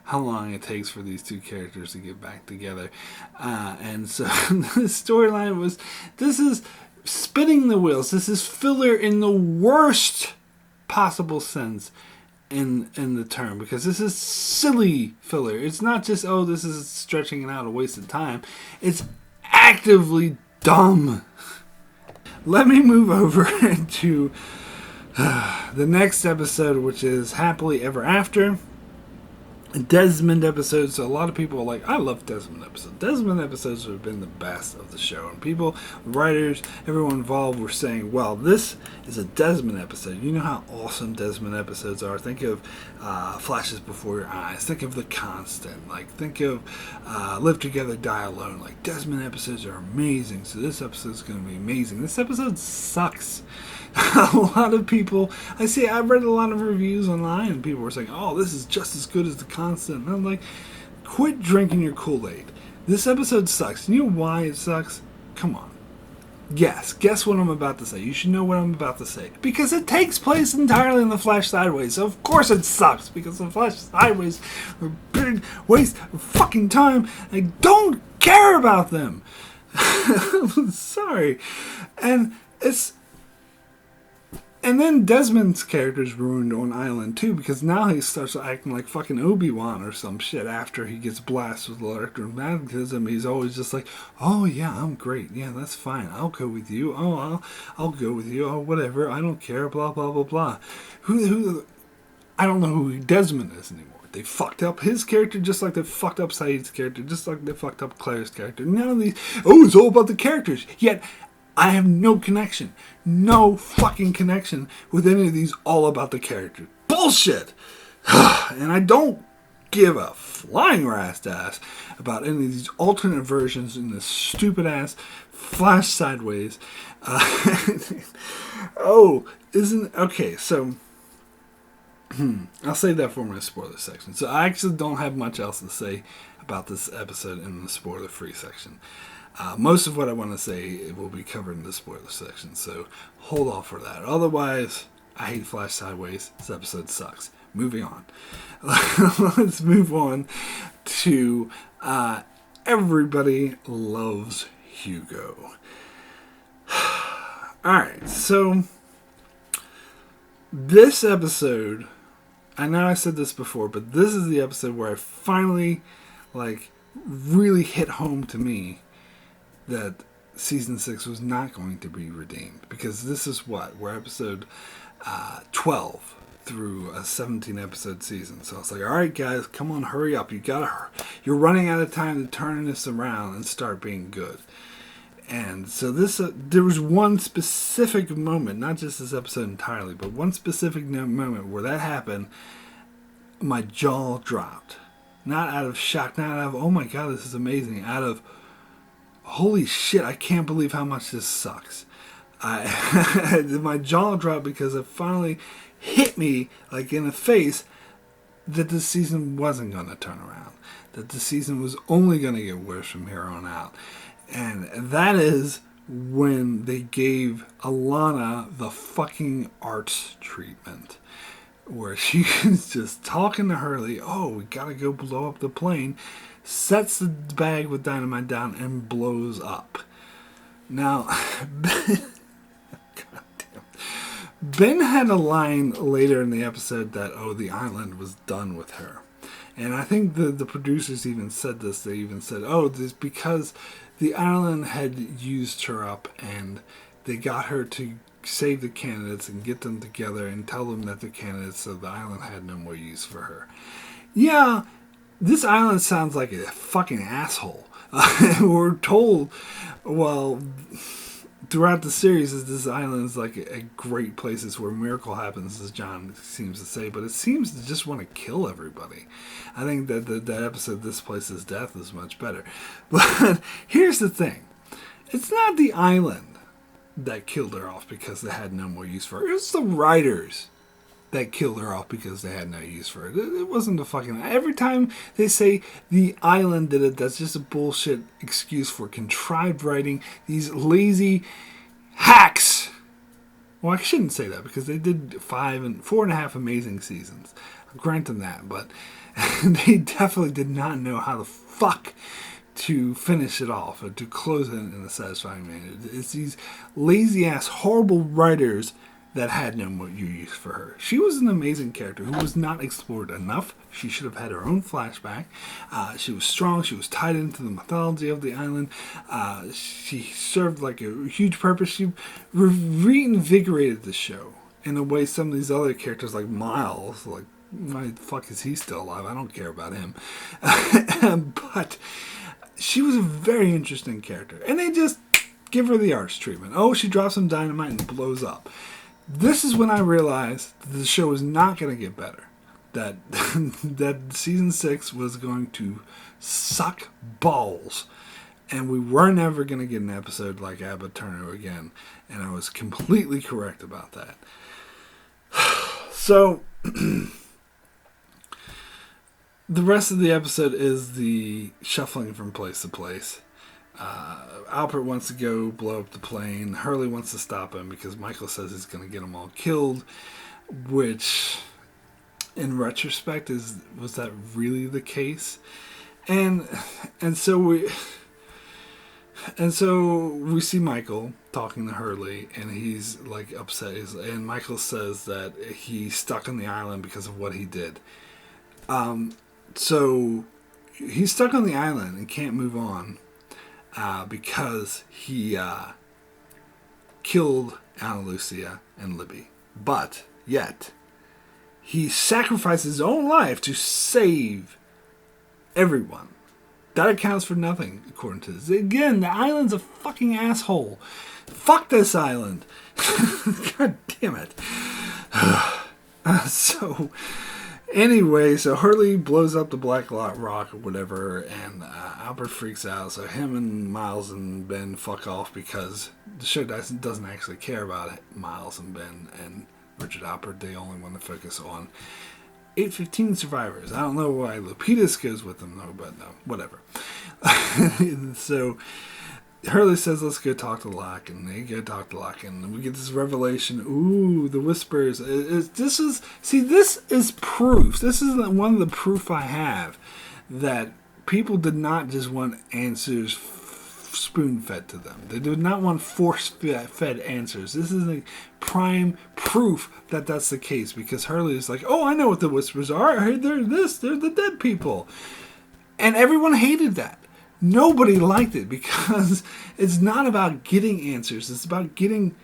how long it takes for these two characters to get back together. And so the storyline was, this is spinning the wheels. This is filler in the worst possible sense in the term, because this is silly filler. It's not just, oh, this is stretching it out, a waste of time. It's actively dumb. Let me move over to the next episode, which is Happily Ever After. Desmond episodes. So a lot of people are like, I love Desmond episodes. Desmond episodes have been the best of the show. And people, writers, everyone involved were saying, well, this is a Desmond episode. You know how awesome Desmond episodes are. Think of Flashes Before Your Eyes. Think of The Constant. Like, think of Live Together, Die Alone. Like, Desmond episodes are amazing. So this episode is going to be amazing. This episode sucks. A lot of people, I read a lot of reviews online, and people were saying, oh, this is just as good as The Constant. And I'm like, quit drinking your Kool-Aid. This episode sucks. You know why it sucks? Come on. Guess what I'm about to say. You should know what I'm about to say. Because it takes place entirely in The Flash Sideways. So of course it sucks. Because The Flash Sideways are a big waste of fucking time. I don't care about them. I'm sorry. And then Desmond's character is ruined on Island too, because now he starts acting like fucking Obi-Wan or some shit after he gets blasted with electromagnetism. He's always just like, oh yeah, I'm great. Yeah, that's fine. I'll go with you. Oh, I'll go with you. Oh, whatever. I don't care. Blah, blah, blah, blah. I don't know who Desmond is anymore. They fucked up his character just like they fucked up Saeed's character, just like they fucked up Claire's character. None of these, it's all about the characters. Yet, I have no connection. No fucking connection with any of these all about the character. Bullshit! And I don't give a flying rat's ass about any of these alternate versions in this stupid ass Flash Sideways. Okay, so I'll save that for my spoiler section. So I actually don't have much else to say about this episode in the spoiler-free section. Most of what I want to say will be covered in the spoiler section, so hold off for that. Otherwise, I hate Flash Sideways. This episode sucks. Moving on. Let's move on to Everybody Loves Hugo. Alright, so This episode, I know I said this before, but this is the episode where I finally, really hit home to me that season 6 was not going to be redeemed. Because this is we're episode 12 through a 17 episode season. So I was like, all right, guys, come on, hurry up. You're running out of time to turn this around and start being good. And so there was one specific moment, not just this episode entirely, but one specific moment where that happened. My jaw dropped. Not out of shock, not out of, oh my God, this is amazing. Out of, holy shit, I can't believe how much this sucks. My jaw dropped because it finally hit me in the face that this season wasn't going to turn around. That the season was only going to get worse from here on out. And that is when they gave Alana the fucking arts treatment. Where she is just talking to Hurley, oh, we gotta go blow up the plane, sets the bag with dynamite down and blows up. Now, Ben had a line later in the episode that, oh, the island was done with her. And I think the producers even said this. They even said, oh, this because the island had used her up and they got her to save the candidates and get them together and tell them that the candidates of the island had no more use for her. Yeah, this island sounds like a fucking asshole. We're told, well, throughout the series, this island is like a great place. It's where a miracle happens, as John seems to say, but it seems to just want to kill everybody. I think that that episode, This Place's Death, is much better. But here's the thing. It's not the island that killed her off because they had no more use for her. It was the writers that killed her off because they had no use for her. It wasn't the fucking... Every time they say the island did it, that's just a bullshit excuse for contrived writing. These lazy hacks. Well, I shouldn't say that because they did 4.5 amazing seasons. I'll grant them that, but they definitely did not know how the fuck to finish it off or to close it in a satisfying manner. It's these lazy ass horrible writers that had no more use for her. She was an amazing character who was not explored enough. She should have had her own flashback. She was strong. She was tied into the mythology of the island. She served like a huge purpose. She reinvigorated the show in a way some of these other characters like Miles, like, why the fuck is he still alive? I don't care about him. But she was a very interesting character. And they just give her the arts treatment. Oh, she drops some dynamite and blows up. This is when I realized that the show was not going to get better. That that season 6 was going to suck balls. And we were never going to get an episode like Abbott Turner again. And I was completely correct about that. So... the rest of the episode is the shuffling from place to place. Albert wants to go blow up the plane. Hurley wants to stop him because Michael says he's going to get them all killed. Which, in retrospect, was that really the case? And so we see Michael talking to Hurley, and he's like upset. And Michael says that he's stuck on the island because of what he did. So he's stuck on the island and can't move on because he killed Ana Lucia and Libby. But yet he sacrificed his own life to save everyone. That accounts for nothing, according to this. Again, the island's a fucking asshole. Fuck this island. God damn it. Anyway, so Hurley blows up the Black Rock or whatever, and Albert freaks out. So him and Miles and Ben fuck off because the show doesn't actually care about Miles and Ben and Richard Albert. They only want to focus on 815 survivors. I don't know why Lapidus goes with them, though, but no, whatever. So Hurley says, let's go talk to Locke, and they go talk to Locke, and we get this revelation. Ooh, the whispers. This is proof. This is one of the proof I have that people did not just want answers spoon-fed to them. They did not want force-fed answers. This is a prime proof that that's the case, because Hurley is like, oh, I know what the whispers are. Hey, they're the dead people. And everyone hated that. Nobody liked it, because it's not about getting answers. It's about getting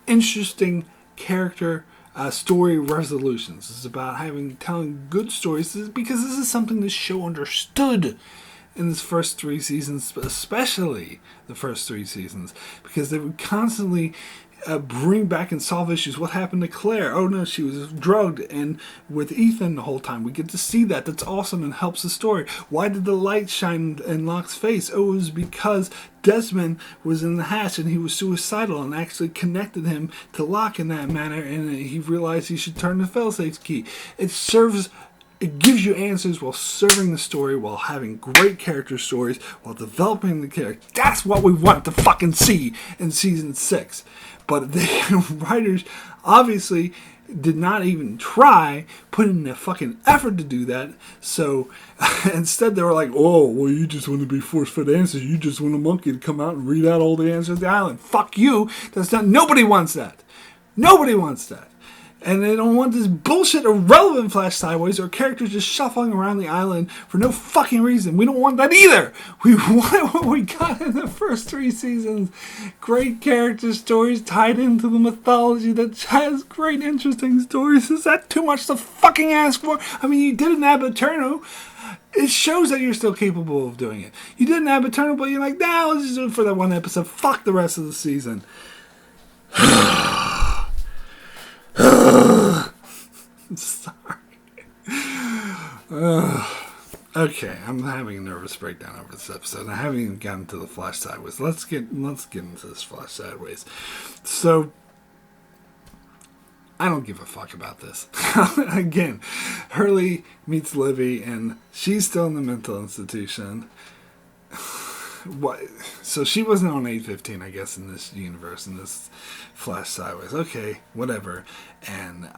interesting character story resolutions. It's about telling good stories, because this is something the show understood in its first 3 seasons, especially the first 3 seasons, because they would constantly bring back and solve issues. What happened to Claire? Oh no, she was drugged, and with Ethan the whole time. We get to see that. That's awesome and helps the story. Why did the light shine in Locke's face? Oh, it was because Desmond was in the hatch and he was suicidal, and actually connected him to Locke in that manner, and he realized he should turn the failsafe key. It gives you answers while serving the story, while having great character stories, while developing the character. That's what we want to fucking see in season 6. But the writers obviously did not even try, put in a fucking effort to do that. So instead they were like, oh, well, you just want to be force-fed answers. You just want a monkey to come out and read out all the answers of the island. Fuck you. Nobody wants that. Nobody wants that. And they don't want this bullshit irrelevant flash sideways or characters just shuffling around the island for no fucking reason. We don't want that either. We want what we got in the first 3 seasons. Great character stories tied into the mythology that has great interesting stories. Is that too much to fucking ask for? I mean, you did an Ab Aeterno. It shows that you're still capable of doing it. You did an Ab Aeterno, but you're like, nah, let's just do it for that one episode. Fuck the rest of the season. Sorry. Okay, I'm having a nervous breakdown over this episode. I haven't even gotten to the flash sideways. Let's get into this flash sideways. So, I don't give a fuck about this. Again, Hurley meets Libby, and she's still in the mental institution. What? So she wasn't on 815, I guess, in this universe, in this flash sideways. Okay, whatever. And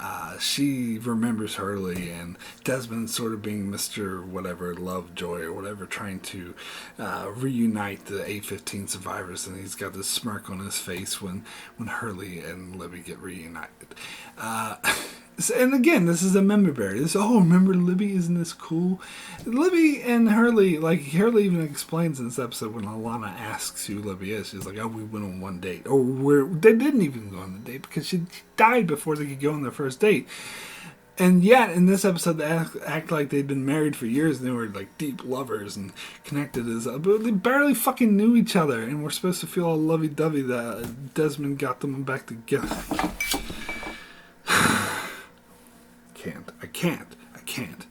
she remembers Hurley, and Desmond sort of being Mr. whatever, Lovejoy or whatever, trying to reunite the 815 survivors, and he's got this smirk on his face when Hurley and Libby get reunited. And again, this is a member berry. Remember Libby? Isn't this cool? Libby and Hurley, like Hurley even explains in this episode when Alana asks who Libby is, she's like, oh, we went on one date. Or they didn't even go on the date because she died before they could go on their first date. And yet, in this episode, they act like they'd been married for years and they were like deep lovers and connected but they barely fucking knew each other, and we're supposed to feel all lovey-dovey that Desmond got them back together. I can't.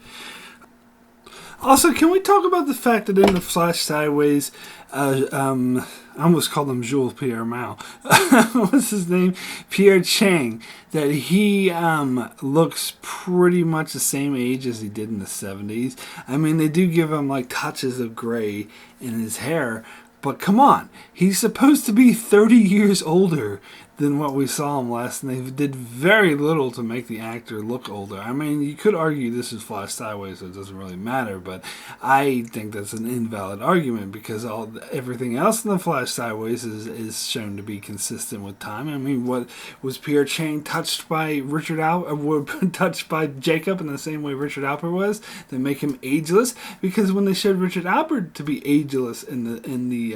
Also, can we talk about the fact that in the Flash Sideways, I almost called him Jules Pierre Mao. What's his name? Pierre Chang. That he looks pretty much the same age as he did in the 70s. I mean, they do give him like touches of gray in his hair, but come on, he's supposed to be 30 years older than what we saw him last, and they did very little to make the actor look older. I mean, you could argue this is Flash Sideways, so it doesn't really matter, but I think that's an invalid argument, because everything else in the Flash Sideways is shown to be consistent with time. I mean, what was Pierre Chang touched by touched by Jacob in the same way Richard Alpert was, to make him ageless? Because when they showed Richard Alpert to be ageless in the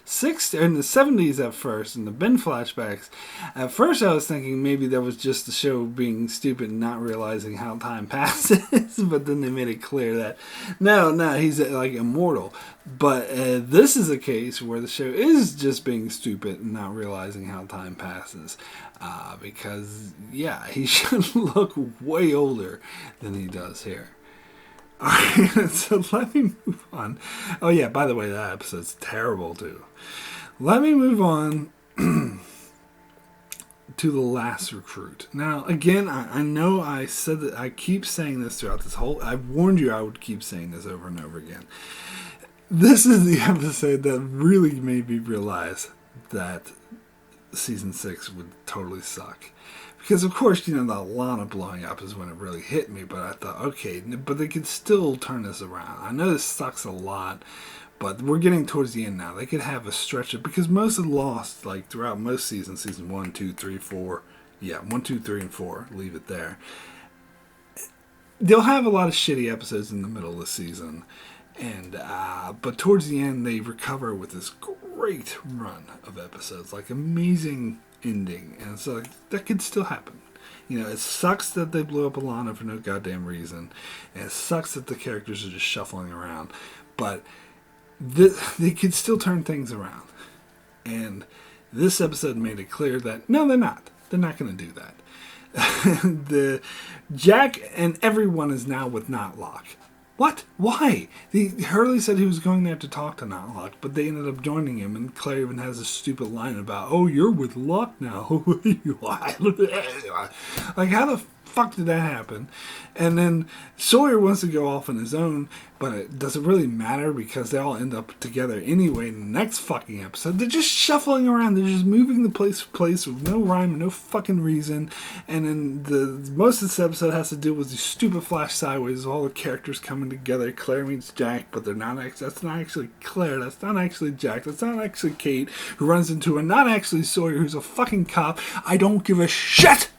70s at first, in the Ben flashbacks, at first I was thinking maybe that was just the show being stupid and not realizing how time passes, but then they made it clear that no, he's like immortal. But this is a case where the show is just being stupid and not realizing how time passes, because he should look way older than he does here. Alright, so let me move on. Oh yeah, by the way, that episode's terrible too. Let me move on to the last recruit. Now, again, I know I said that I keep saying this throughout this whole... I warned you I would keep saying this over and over again. This is the episode that really made me realize that season 6 would totally suck. Because, of course, the Lana blowing up is when it really hit me, but I thought, okay, but they could still turn this around. I know this sucks a lot, But we're getting towards the end now. They could have a stretch of, because most of Lost, like throughout most seasons, season 1, 2, 3, 4, 1, 2, 3, and 4, leave it there. They'll have a lot of shitty episodes in the middle of the season, and but towards the end they recover with this great run of episodes, like amazing ending, and so that could still happen. You know, it sucks that they blew up Alana for no goddamn reason, and it sucks that the characters are just shuffling around, but they could still turn things around. And this episode made it clear that no, they're not. They're not going to do that. The Jack and everyone is now with Knotlock. What? Why? Hurley said he was going there to talk to Knotlock, but they ended up joining him, and Claire even has a stupid line about, "Oh, you're with Locke now." Like, how the fuck did that happen? And then Sawyer wants to go off on his own, but it doesn't really matter because they all end up together anyway in the next fucking episode. They're just shuffling around. They're just moving the place to place with no rhyme, no fucking reason. And then most of this episode has to do with these stupid flash sideways, all the characters coming together. Claire meets Jack, but they're not. That's not actually Claire. That's not actually Jack. That's not actually Kate, who runs into her. Not actually Sawyer, who's a fucking cop. I don't give a shit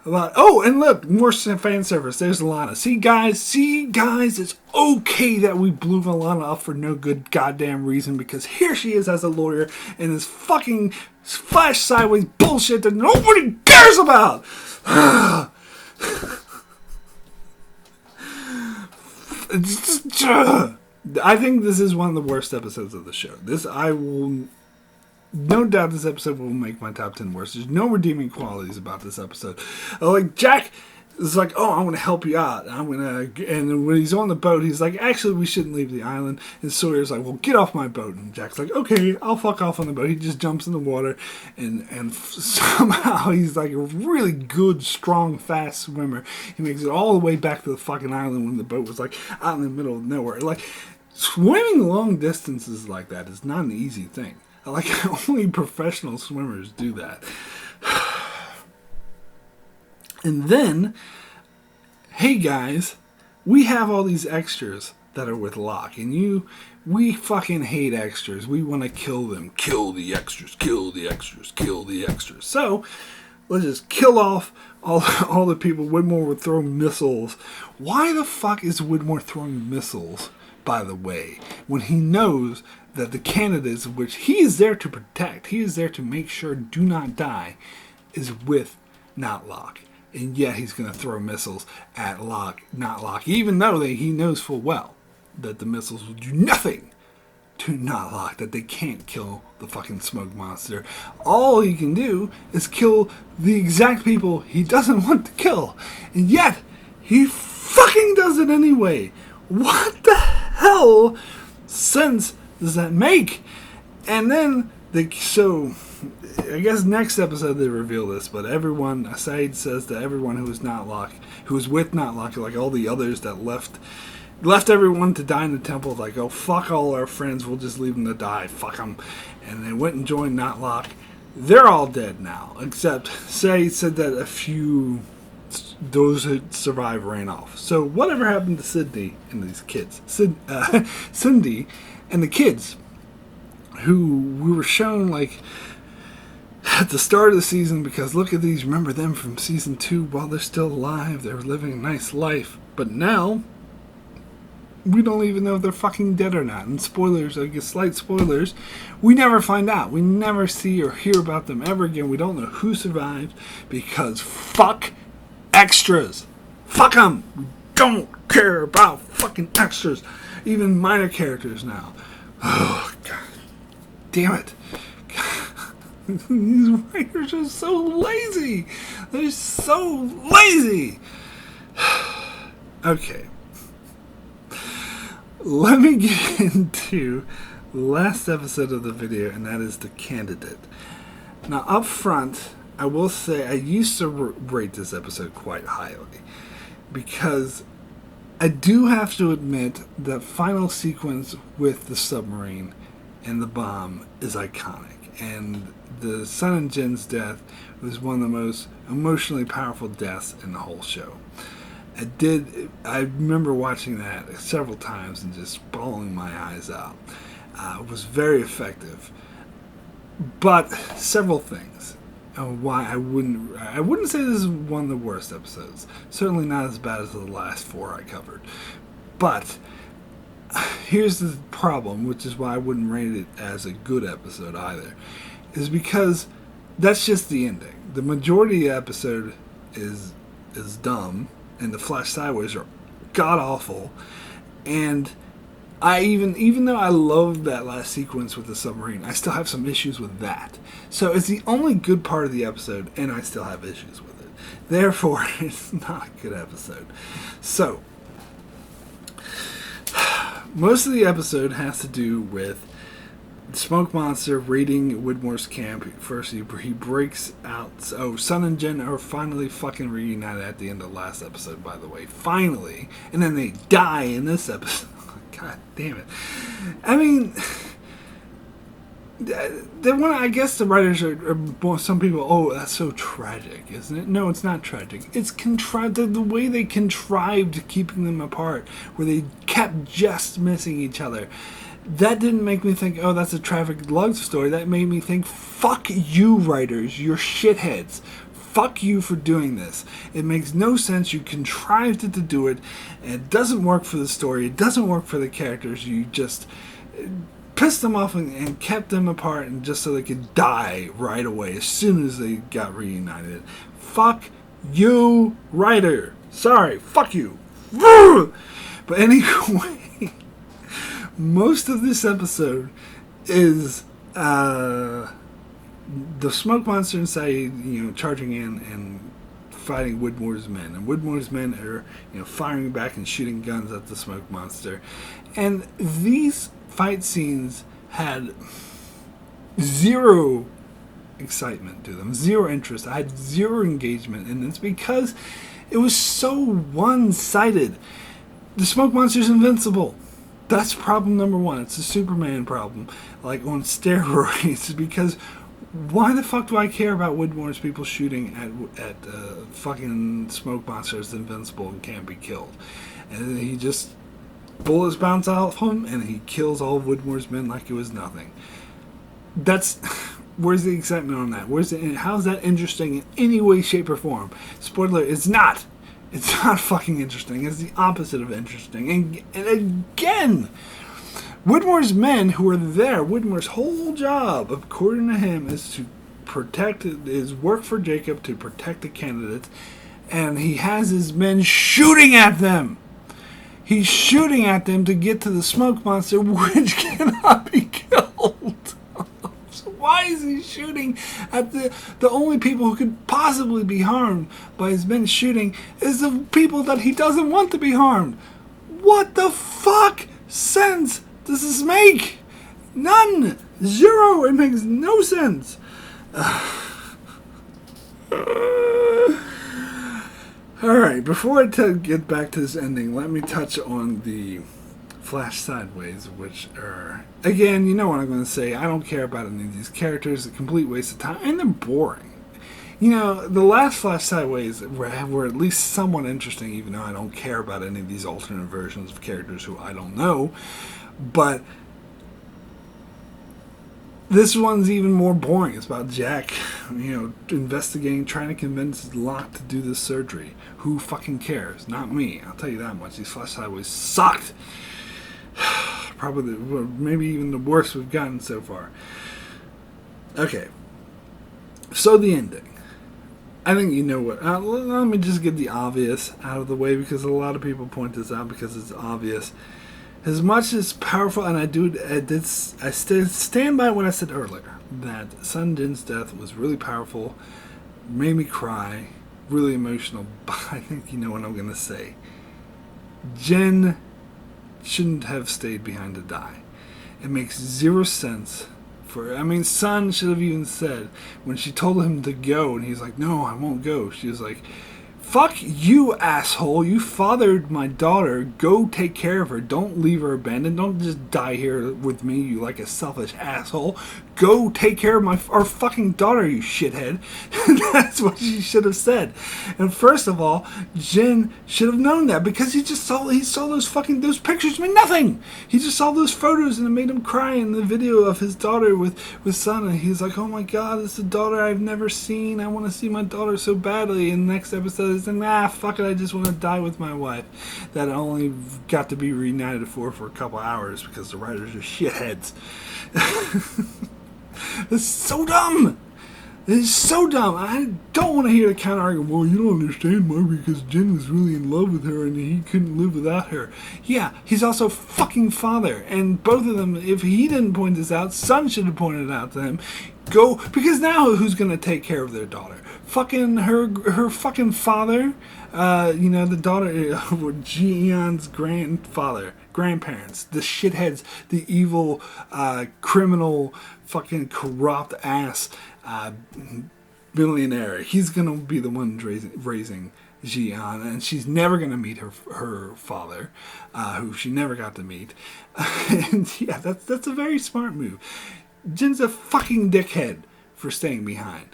about. Oh, and look, more fan service. There's Alana. See guys, it's okay that we blew Alana up for no good goddamn reason, because here she is as a lawyer in this fucking flash sideways bullshit that nobody cares about. I think this is one of the worst episodes of the show. No doubt this episode will make my top 10 worst. There's no redeeming qualities about this episode. Like, Jack is like, "Oh, I'm going to help you out. And when he's on the boat, he's like, "Actually, we shouldn't leave the island." And Sawyer's like, "Well, get off my boat." And Jack's like, "Okay, I'll fuck off on the boat." He just jumps in the water, and somehow he's like a really good, strong, fast swimmer. He makes it all the way back to the fucking island when the boat was like out in the middle of nowhere. Like, swimming long distances like that is not an easy thing. Like, only professional swimmers do that. And then, hey guys, we have all these extras that are with Locke, and we fucking hate extras. We want to kill them. Kill the extras, kill the extras, kill the extras. So, let's just kill off all the people. Widmore would throw missiles. Why the fuck is Widmore throwing missiles, by the way, when he knows that the candidates, which he is there to protect, he is there to make sure do not die, is with Knotlock? And yet he's going to throw missiles at Knotlock, even though he knows full well that the missiles will do nothing to Knotlock, that they can't kill the fucking smoke monster. All he can do is kill the exact people he doesn't want to kill. And yet, he fucking does it anyway. What the hell sense does that make? And then so I guess next episode they reveal this, but everyone, Said says that everyone who was with Knotlock, like all the others that left everyone to die in the temple, like, "Oh, fuck all our friends, we'll just leave them to die, fuck them." And they went and joined Knotlock. They're all dead now, except Said said that a few, those who survived, ran off. So whatever happened to Sydney and these kids? Cindy and the kids, who we were shown like at the start of the season, because look at these, remember them from season 2, while they're still alive, they're living a nice life. But now, we don't even know if they're fucking dead or not. And spoilers, I guess slight spoilers, we never find out. We never see or hear about them ever again. We don't know who survived, because fuck extras. Fuck them. We don't care about fucking extras. Even minor characters now. Oh, God damn it. These writers are so lazy. They're so lazy. Okay. Let me get into the last episode of the video, and that is the candidate. Now, up front, I will say I used to rate this episode quite highly, because I do have to admit that final sequence with the submarine and the bomb is iconic, and the Sun and Jin's death was one of the most emotionally powerful deaths in the whole show. I remember watching that several times and just bawling my eyes out. It was very effective. But several things. Why I wouldn't say this is one of the worst episodes. Certainly not as bad as the last 4 I covered. But here's the problem, which is why I wouldn't rate it as a good episode either, is because that's just the ending. The majority of the episode is dumb, and the flash sideways are god awful, and I even though I love that last sequence with the submarine, I still have some issues with that. So it's the only good part of the episode, and I still have issues with it. Therefore, it's not a good episode. So most of the episode has to do with the smoke monster raiding Widmore's camp. First, he breaks out. Oh, Sun and Jen are finally fucking reunited at the end of the last episode, by the way. Finally. And then they die in this episode. God damn it. I mean, I guess the writers are some people, oh, that's so tragic, isn't it? No, it's not tragic. It's contrived. The way they contrived keeping them apart, where they kept just missing each other. That didn't make me think, oh, that's a tragic love story. That made me think, fuck you, writers. You're shitheads. Fuck you for doing this. It makes no sense. You contrived it to do it, and it doesn't work for the story. It doesn't work for the characters. You just pissed them off and kept them apart, and just so they could die right away as soon as they got reunited. Fuck you, writer. Sorry. Fuck you. But anyway, most of this episode is the smoke monster inside, charging in and fighting Widmore's men. And Widmore's men are, firing back and shooting guns at the smoke monster. And these fight scenes had zero excitement to them, zero interest. I had zero engagement in this because it was so one-sided. The smoke monster's invincible. That's problem number one. It's a Superman problem, like on steroids, because why the fuck do I care about Widmore's people shooting at fucking smoke monsters invincible and can't be killed? And he just, bullets bounce off him and he kills all of Widmore's men like it was nothing. Where's the excitement on that? How's that interesting in any way, shape, or form? Spoiler, it's not. It's not fucking interesting. It's the opposite of interesting. And again, Widmore's men who are there, Widmore's whole job, according to him, is to work for Jacob to protect the candidates, and he has his men shooting at them. He's shooting at them to get to the smoke monster, which cannot be killed. So why is he shooting at the only people who could possibly be harmed by his men shooting is the people that he doesn't want to be harmed? What the fuck sense does this make? None. Zero. It makes no sense. Alright, before I get back to this ending, let me touch on the flash sideways, which are, again, you know what I'm going to say. I don't care about any of these characters. A complete waste of time. And they're boring. The last flash sideways were at least somewhat interesting, even though I don't care about any of these alternate versions of characters who I don't know. But this one's even more boring. It's about Jack, investigating, trying to convince Locke to do this surgery. Who fucking cares? Not me. I'll tell you that much. These flash sideways sucked. Probably, maybe even the worst we've gotten so far. Okay. So the ending. I think you know what. Let me just get the obvious out of the way, because a lot of people point this out because it's obvious. As much as powerful, and I stand by what I said earlier, that Sun Jin's death was really powerful, made me cry, really emotional, but I think you know what I'm going to say. Jin shouldn't have stayed behind to die. It makes zero sense. Sun should have even said, when she told him to go, and he's like, no, I won't go. She was like, Fuck you, asshole. You fathered my daughter. Go take care of her. Don't leave her abandoned. Don't just die here with me, you like a selfish asshole. Go take care of our fucking daughter, you shithead. That's what you should have said. And first of all, Jin should have known that, because he saw those pictures mean nothing. He just saw those photos and it made him cry in the video of his daughter with Sun, and he's like, oh my god, it's a daughter I've never seen. I want to see my daughter so badly. And the next episode is, fuck it, I just want to die with my wife that I only got to be reunited for a couple hours because the writers are shitheads. It's so dumb. It's so dumb. I don't want to hear the counter argument. Well, you don't understand, Mark, because Jin was really in love with her and he couldn't live without her. Yeah, he's also fucking father. And both of them, if he didn't point this out, Sun should have pointed it out to him. Because now who's going to take care of their daughter? Fucking her fucking father. The daughter, Ji-yeon's grandparents, the shitheads, the evil, criminal, fucking corrupt ass billionaire. He's gonna be the one raising Ji-yeon, and she's never gonna meet her father, who she never got to meet. And yeah, that's a very smart move. Jin's a fucking dickhead for staying behind.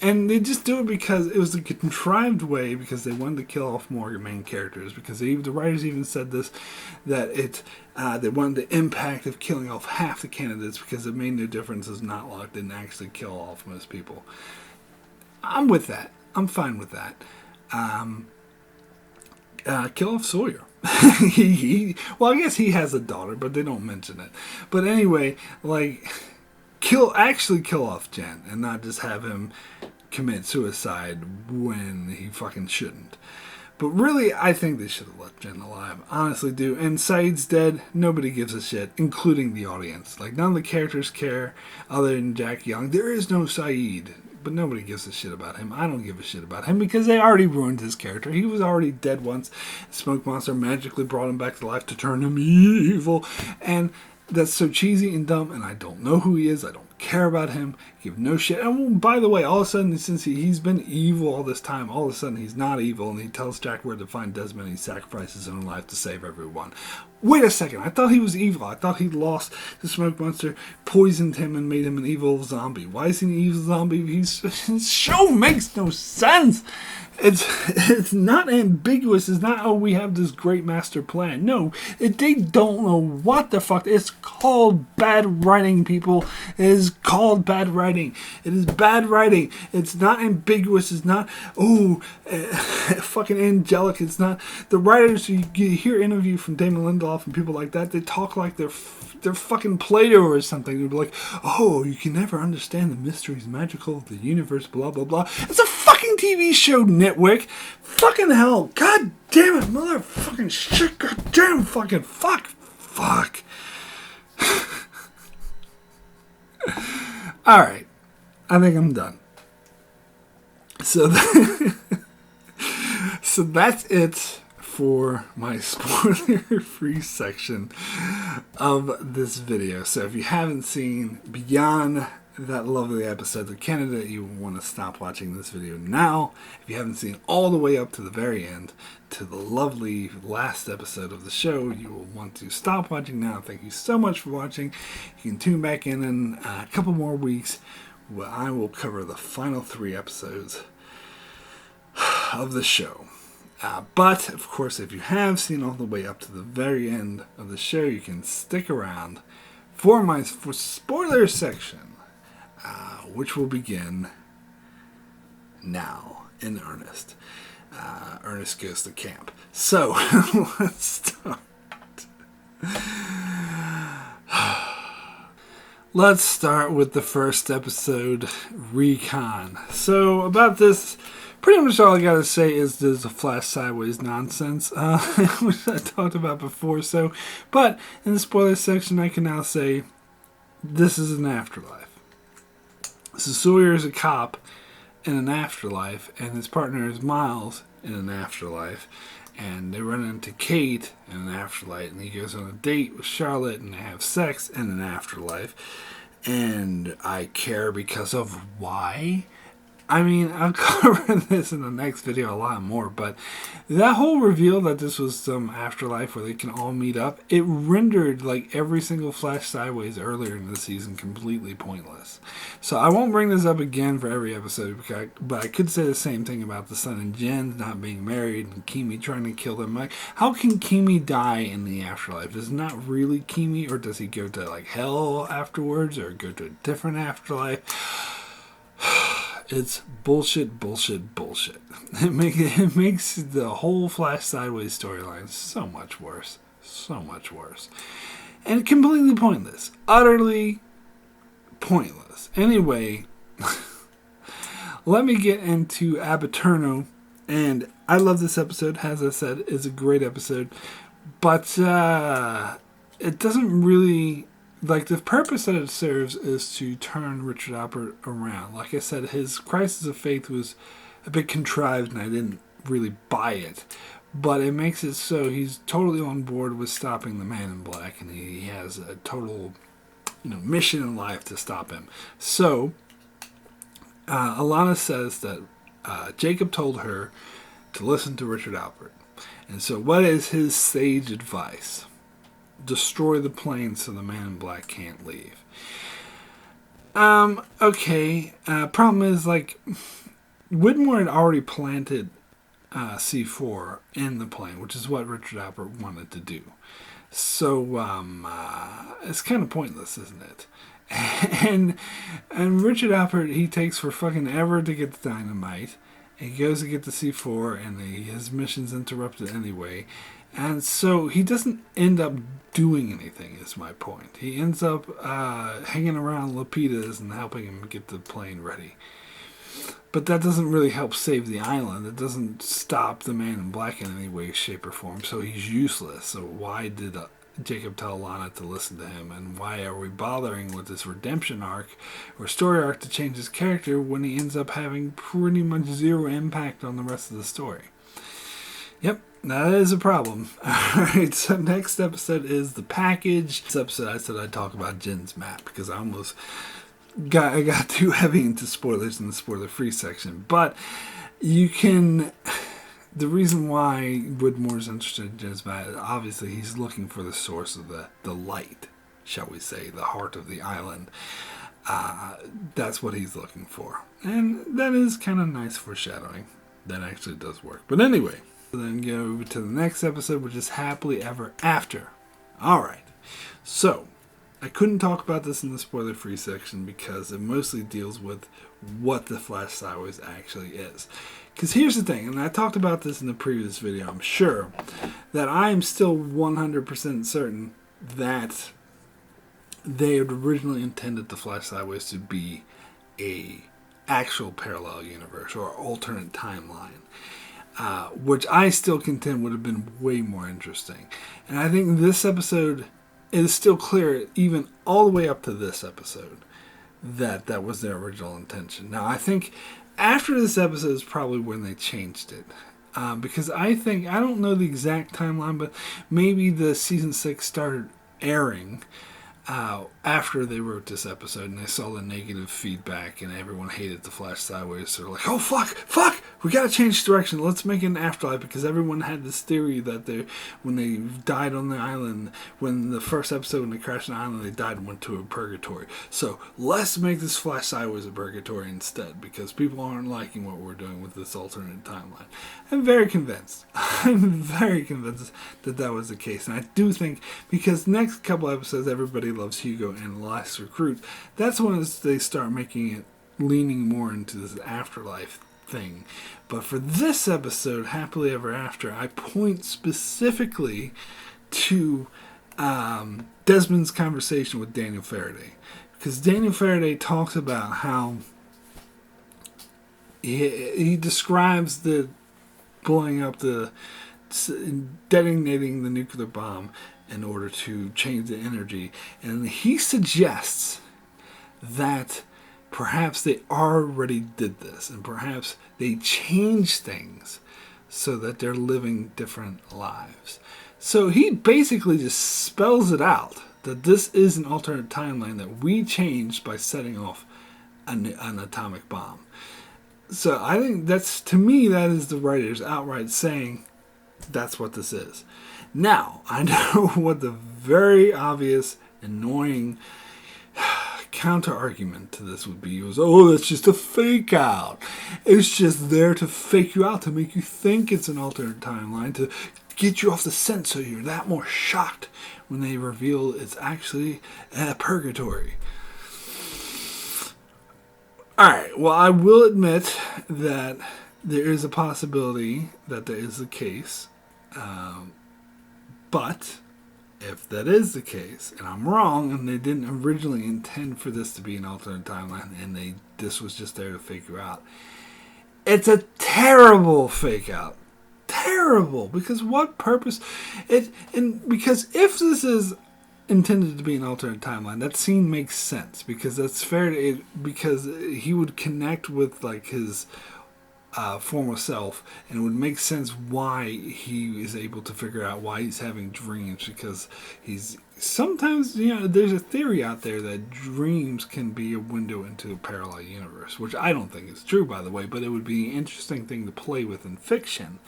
And they just do it because it was a contrived way, because they wanted to kill off more main characters. Because the writers even said this, that they wanted the impact of killing off half the candidates, because it made no difference as Knotlock didn't actually kill off most people. I'm with that. I'm fine with that. Kill off Sawyer. Well, I guess he has a daughter, but they don't mention it. But anyway, kill off Jen, and not just have him commit suicide when he fucking shouldn't. But really, I think they should have left Jen alive. Honestly, do. And Saeed's dead. Nobody gives a shit, including the audience. None of the characters care, other than Jack Young. There is no Saeed, but nobody gives a shit about him. I don't give a shit about him, because they already ruined his character. He was already dead once. Smoke Monster magically brought him back to life to turn him evil. And that's so cheesy and dumb, and I don't know who he is. I don't care about him. Give no shit. And by the way, all of a sudden, since he's been evil all this time, all of a sudden he's not evil, and he tells Jack where to find Desmond, and he sacrifices his own life to save everyone. Wait a second. I thought he was evil. I thought he'd lost the Smoke Monster, poisoned him, and made him an evil zombie. Why is he an evil zombie? His show makes no sense. It's not ambiguous. It's not, oh, we have this great master plan. No, they don't know what the fuck. It's called bad writing, people. It is called bad writing. It is bad writing. It's not ambiguous. It's not, fucking angelic. It's not. The writers, you hear interview from Damon Lindelof and people like that, they talk like they're fucking Plato or something. They'd be like, oh, you can never understand the mysteries magical of the universe, blah, blah, blah. It's a fucking TV show, nitwick. Fucking hell. God damn it, motherfucking shit. God damn fucking fuck. Alright. I think I'm done. So that's it for my spoiler-free section of this video. So if you haven't seen beyond that lovely episode of Canada, you want to stop watching this video now. If you haven't seen all the way up to the very end, to the lovely last episode of the show, you will want to stop watching now. Thank you so much for watching. You can tune back in a couple more weeks, where I will cover the final 3 episodes of the show. But, of course, if you have seen all the way up to the very end of the show, you can stick around for my spoiler section, which will begin now in earnest. Ernest goes to camp. So, let's start. Let's start with the first episode, Recon. So, about this, pretty much all I gotta say is there's a flash sideways nonsense, which I talked about before. But in the spoiler section, I can now say this is an afterlife. So Sawyer is a cop in an afterlife, and his partner is Miles in an afterlife, and they run into Kate in an afterlife, and he goes on a date with Charlotte, and they have sex in an afterlife. and I care because of why. I mean, I'll cover this in the next video a lot more, but that whole reveal that this was some afterlife where they can all meet up, it rendered like every single Flash Sideways earlier in the season completely pointless. So I won't bring this up again for every episode, but I could say the same thing about the Sun and Jen not being married and Kimi trying to kill them. Like, how can Kimi die in the afterlife? Is it not really Kimi, or does he go to like hell afterwards, or go to a different afterlife? It's bullshit, bullshit, bullshit. It makes the whole Flash Sideways storyline so much worse. So much worse. And completely pointless. Utterly pointless. Anyway, let me get into Abaturno. And I love this episode. As I said, it's a great episode. But it doesn't really... Like, the purpose that it serves is to turn Richard Alpert around. Like I said, his crisis of faith was a bit contrived, and I didn't really buy it. But it makes it so he's totally on board with stopping the Man in Black, and he has a total, mission in life to stop him. So, Alana says that Jacob told her to listen to Richard Alpert. And so what is his sage advice? Destroy the plane so the Man in Black can't leave. Okay. Problem is, like, Widmore had already planted C4 in the plane, which is what Richard Alpert wanted to do. So, it's kind of pointless, isn't it? And Richard Alpert, he takes for fucking ever to get the dynamite. He goes to get the C4, and his mission's interrupted anyway. And so he doesn't end up doing anything, is my point. He ends up hanging around Lapita's and helping him get the plane ready. But that doesn't really help save the island. It doesn't stop the Man in Black in any way, shape, or form. So he's useless. So why did Jacob tell Lana to listen to him? And why are we bothering with this redemption arc or story arc to change his character when he ends up having pretty much zero impact on the rest of the story? Yep. That is a problem. Alright, so next episode is The Package. This episode I said I'd talk about Jen's map because I almost got too heavy into spoilers in the spoiler-free section. But you can... The reason why Widmore's interested in Jen's map, obviously he's looking for the source of the light, shall we say, the heart of the island. That's what he's looking for. And that is kind of nice foreshadowing. That actually does work. But anyway... Then go to the next episode, which is Happily Ever After. Alright, so I couldn't talk about this in the spoiler-free section because it mostly deals with what the Flash Sideways actually is. Because here's the thing, and I talked about this in the previous video, I'm sure, that I am still 100% certain that they had originally intended the Flash Sideways to be a actual parallel universe or alternate timeline. Which I still contend would have been way more interesting. And I think this episode is still clear, even all the way up to this episode, that was their original intention. Now, I think after this episode is probably when they changed it. Because I don't know the exact timeline, but maybe the season 6 started airing after they wrote this episode, and they saw the negative feedback, and everyone hated the Flash Sideways, so they're like, oh, fuck, we gotta change direction, let's make it an afterlife, because everyone had this theory that when they died on the island, when the first episode, when they crashed on the island, they died and went to a purgatory. So, let's make this Flash Sideways a purgatory instead, because people aren't liking what we're doing with this alternate timeline. I'm very convinced that was the case, and I do think, because next couple episodes, Everybody Loves Hugo and Last Recruit, that's when they start making it leaning more into this afterlife thing. But for this episode, Happily Ever After, I point specifically to Desmond's conversation with Daniel Faraday. Because Daniel Faraday talks about how he describes the blowing up detonating the nuclear bomb in order to change the energy. And he suggests that perhaps they already did this, and perhaps they changed things so that they're living different lives. So he basically just spells it out that this is an alternate timeline that we changed by setting off an atomic bomb. So I think that's, to me, that is the writers outright saying that's what this is. Now, I know what the very obvious, annoying counter argument to this would be was, oh, that's just a fake out. It's just there to fake you out, to make you think it's an alternate timeline, to get you off the scent so you're that more shocked when they reveal it's actually a purgatory. Alright, well, I will admit that there is a possibility that that is the case. But if that is the case, and I'm wrong, and they didn't originally intend for this to be an alternate timeline, and this was just there to fake you out, it's a terrible fake out. Terrible, because what purpose? Because if this is intended to be an alternate timeline, that scene makes sense, because that's fair because he would connect with like his former self, and it would make sense why he is able to figure out why he's having dreams, because he's sometimes, there's a theory out there that dreams can be a window into a parallel universe, which I don't think is true, by the way, but it would be an interesting thing to play with in fiction.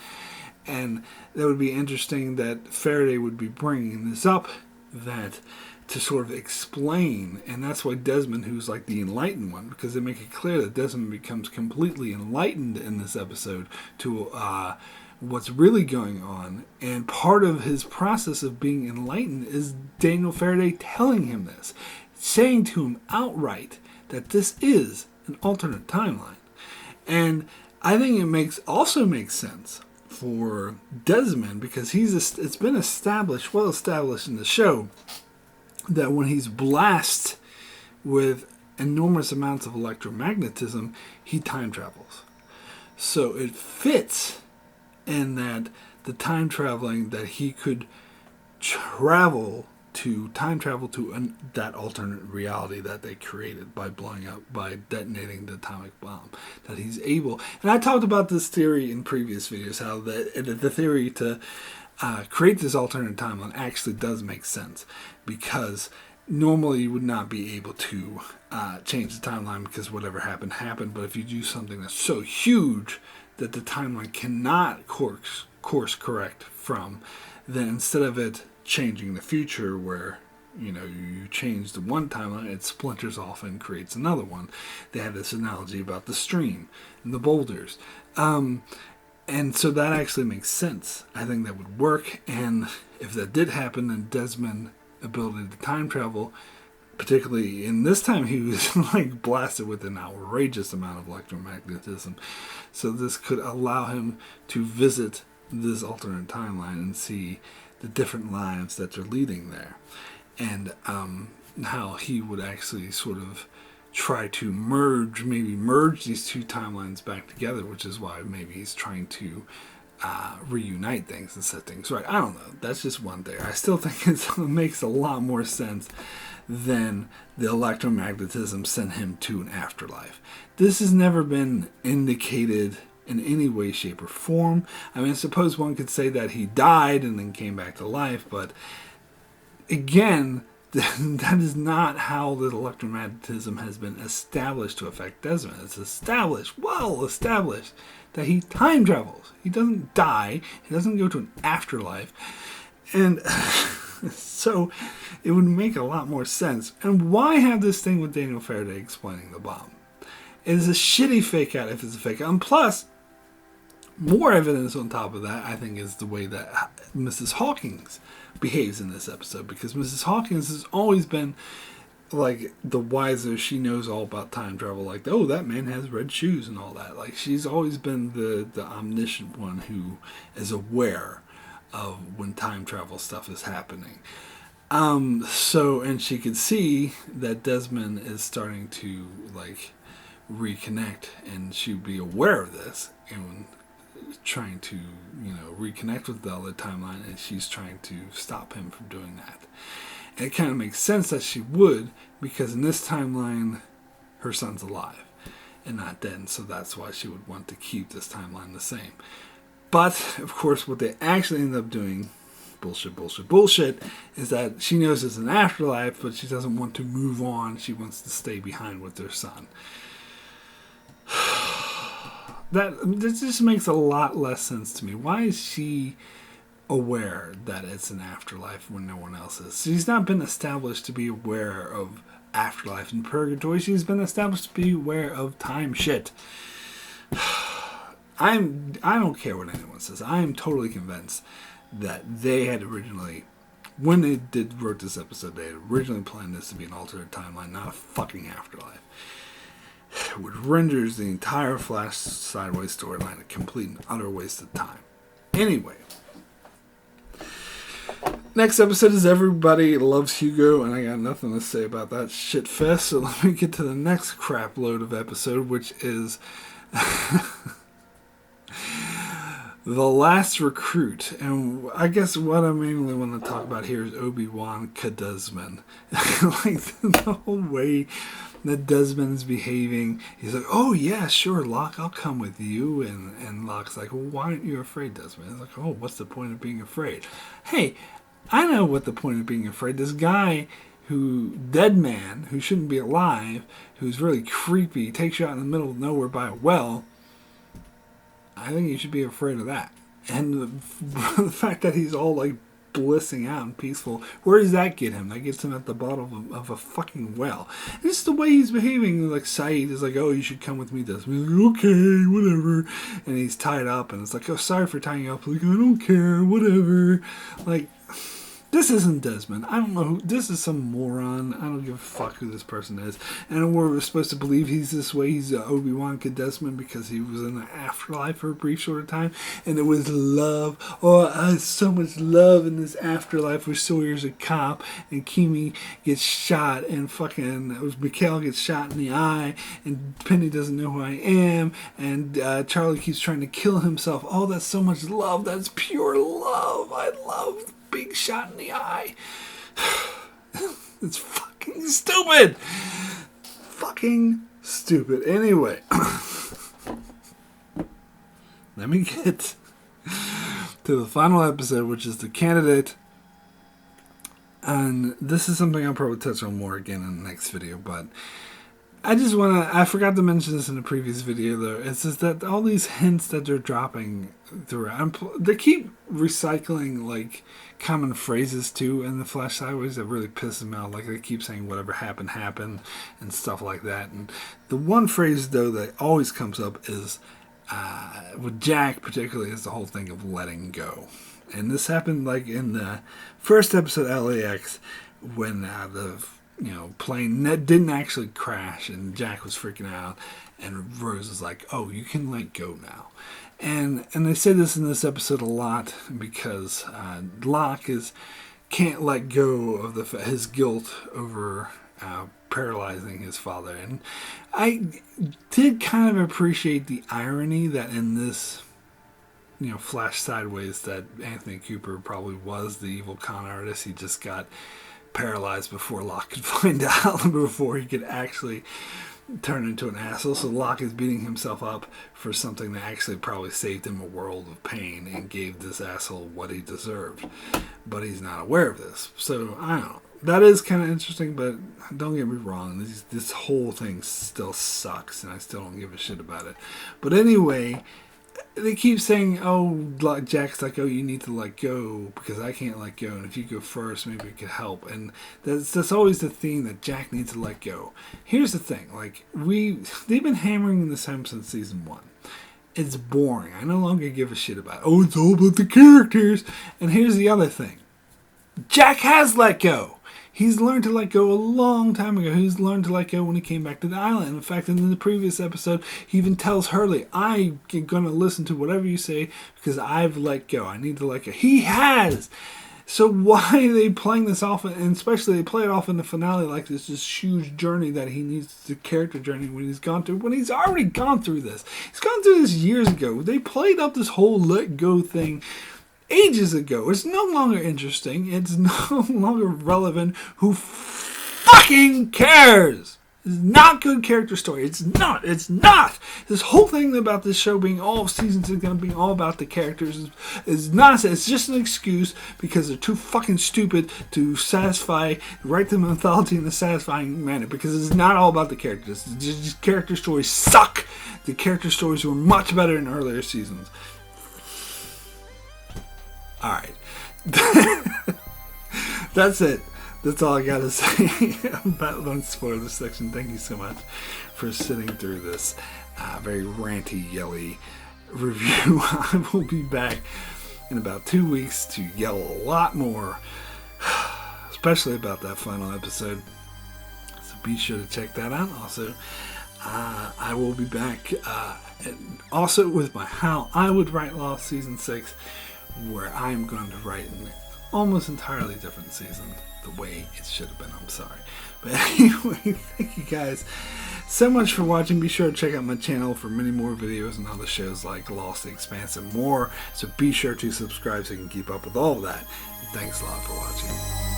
And that would be interesting that Faraday would be bringing this up, that to sort of explain, and that's why Desmond, who's like the enlightened one, because they make it clear that Desmond becomes completely enlightened in this episode to what's really going on, and part of his process of being enlightened is Daniel Faraday telling him this, saying to him outright that this is an alternate timeline. And I think it also makes sense for Desmond, because it's been well established in the show that when he's blasted with enormous amounts of electromagnetism, he time travels. So it fits in that the time traveling, that he could time travel to that alternate reality that they created by detonating the atomic bomb. That he's able, and I talked about this theory in previous videos, how the theory to create this alternate timeline actually does make sense, because normally you would not be able to change the timeline, because whatever happened, but if you do something that's so huge that the timeline cannot course correct from, then instead of it changing the future where you change the one timeline, it splinters off and creates another one. They have this analogy about the stream and the boulders, and so that actually makes sense. I think that would work, and if that did happen, then Desmond's ability to time travel, particularly in this time, he was like blasted with an outrageous amount of electromagnetism, so this could allow him to visit this alternate timeline and see the different lives that are leading there, and how he would actually sort of try to merge these two timelines back together, which is why maybe he's trying to reunite things and set things right. I don't know. That's just one theory. I still think it makes a lot more sense than the electromagnetism sent him to an afterlife. This has never been indicated in any way, shape, or form. I mean, I suppose one could say that he died and then came back to life, but again, that is not how the electromagnetism has been established to affect Desmond. It's well established, that he time travels. He doesn't die. He doesn't go to an afterlife. And so it would make a lot more sense. And why have this thing with Daniel Faraday explaining the bomb? It is a shitty fake out if it's a fake out. And plus, more evidence on top of that, I think, is the way that Mrs. Hawkins behaves in this episode. Because Mrs. Hawkins has always been like the wiser. She knows all about time travel. Like, oh, that man has red shoes and all that. Like, she's always been the omniscient one who is aware of when time travel stuff is happening. And she could see that Desmond is starting to like reconnect, and she'd be aware of this and trying to reconnect with the other timeline, and she's trying to stop him from doing that. And it kind of makes sense that she would, because in this timeline her son's alive and not dead, and so that's why she would want to keep this timeline the same. But of course what they actually ended up doing bullshit, is that she knows it's an afterlife, but she doesn't want to move on. She wants to stay behind with her son. This just makes a lot less sense to me. Why is she aware that it's an afterlife when no one else is? She's not been established to be aware of afterlife and purgatory. She's been established to be aware of time shit. I don't care what anyone says. I am totally convinced that they had originally, when they wrote this episode, they had originally planned this to be an alternate timeline, not a fucking afterlife. Which renders the entire Flash Sideways storyline a complete and utter waste of time. Anyway, next episode is Everybody Loves Hugo, and I got nothing to say about that shit fest, so let me get to the next crap load of episode, which is The Last Recruit. And I guess what I mainly want to talk about here is Obi-Wan Desmond. Like, the whole way that Desmond's behaving. He's like, oh yeah, sure, Locke, I'll come with you. And Locke's like, well, why aren't you afraid, Desmond? He's like, oh, what's the point of being afraid? Hey, I know what the point of being afraid. This guy dead man, who shouldn't be alive, who's really creepy, takes you out in the middle of nowhere by a well. I think you should be afraid of that. And the fact that he's all like blissing out and peaceful, where does that get him? That gets him at the bottom of a fucking well. And this is the way he's behaving. Like, Saeed is like, oh, you should come with me, Desmond. Like, okay, whatever. And he's tied up, and it's like, oh, sorry for tying you up. Like, I don't care, whatever. Like, this isn't Desmond. I don't know who. This is some moron. I don't give a fuck who this person is. And we're supposed to believe he's this way. He's Obi-Wan Desmond because he was in the afterlife for a brief short of time. And it was love. Oh, so much love in this afterlife where Sawyer's a cop and Kimi gets shot and fucking Mikhail gets shot in the eye and Penny doesn't know who I am and Charlie keeps trying to kill himself. Oh, that's so much love. That's pure love. I love being shot in the eye. It's fucking stupid. Fucking stupid. Anyway, let me get to the final episode, which is The Candidate. And this is something I'll probably touch on more again in the next video, but I forgot to mention this in the previous video though. It's just that all these hints that they're dropping throughout, they keep recycling like common phrases too in the Flash Sideways that really pisses me off. Like, they keep saying whatever happened and stuff like that. And the one phrase though that always comes up is with Jack particularly, is the whole thing of letting go. And this happened like in the first episode of LAX when the plane didn't actually crash and Jack was freaking out and Rose was like, oh, you can let go now. And they say this in this episode a lot because Locke can't let go of his guilt over paralyzing his father. And I did kind of appreciate the irony that in this Flash Sideways that Anthony Cooper probably was the evil con artist. He just got paralyzed before Locke could find out, before he could actually turn into an asshole. So Locke is beating himself up for something that actually probably saved him a world of pain and gave this asshole what he deserved. But he's not aware of this. So, I don't know. That is kind of interesting, but don't get me wrong. This whole thing still sucks, and I still don't give a shit about it. But anyway, they keep saying, oh, Jack's like, oh, you need to let go because I can't let go. And if you go first, maybe it could help. And that's always the theme, that Jack needs to let go. Here's the thing. Like, they've been hammering this home since season 1. It's boring. I no longer give a shit about it. Oh, it's all about the characters. And here's the other thing. Jack has let go. He's learned to let go a long time ago. He's learned to let go when he came back to the island. In fact, in the previous episode, he even tells Hurley, I'm going to listen to whatever you say because I've let go. I need to let go. He has! So why are they playing this off, and especially they play it off in the finale like this huge journey that he needs, the character journey when he's gone through, when he's already gone through this. He's gone through this years ago. They played up this whole let go thing ages ago. It's no longer interesting. It's no longer relevant. Who fucking cares? It's not good character story. It's not. It's not. This whole thing about this show being all of seasons is going to be all about the characters is nonsense. It's just an excuse because they're too fucking stupid to write the mythology in a satisfying manner, because it's not all about the characters. Just character stories suck. The character stories were much better in earlier seasons. Alright. That's it. That's all I gotta say about the spoiler section. Thank you so much for sitting through this very ranty, yelly review. I will be back in about 2 weeks to yell a lot more, especially about that final episode. So be sure to check that out. Also, I will be back also with my How I Would Write Lost Season 6, where I'm going to write an almost entirely different season the way it should have been. I'm sorry. But anyway, thank you guys so much for watching. Be sure to check out my channel for many more videos and other shows like Lost, The Expanse, and more. So be sure to subscribe so you can keep up with all of that. And thanks a lot for watching.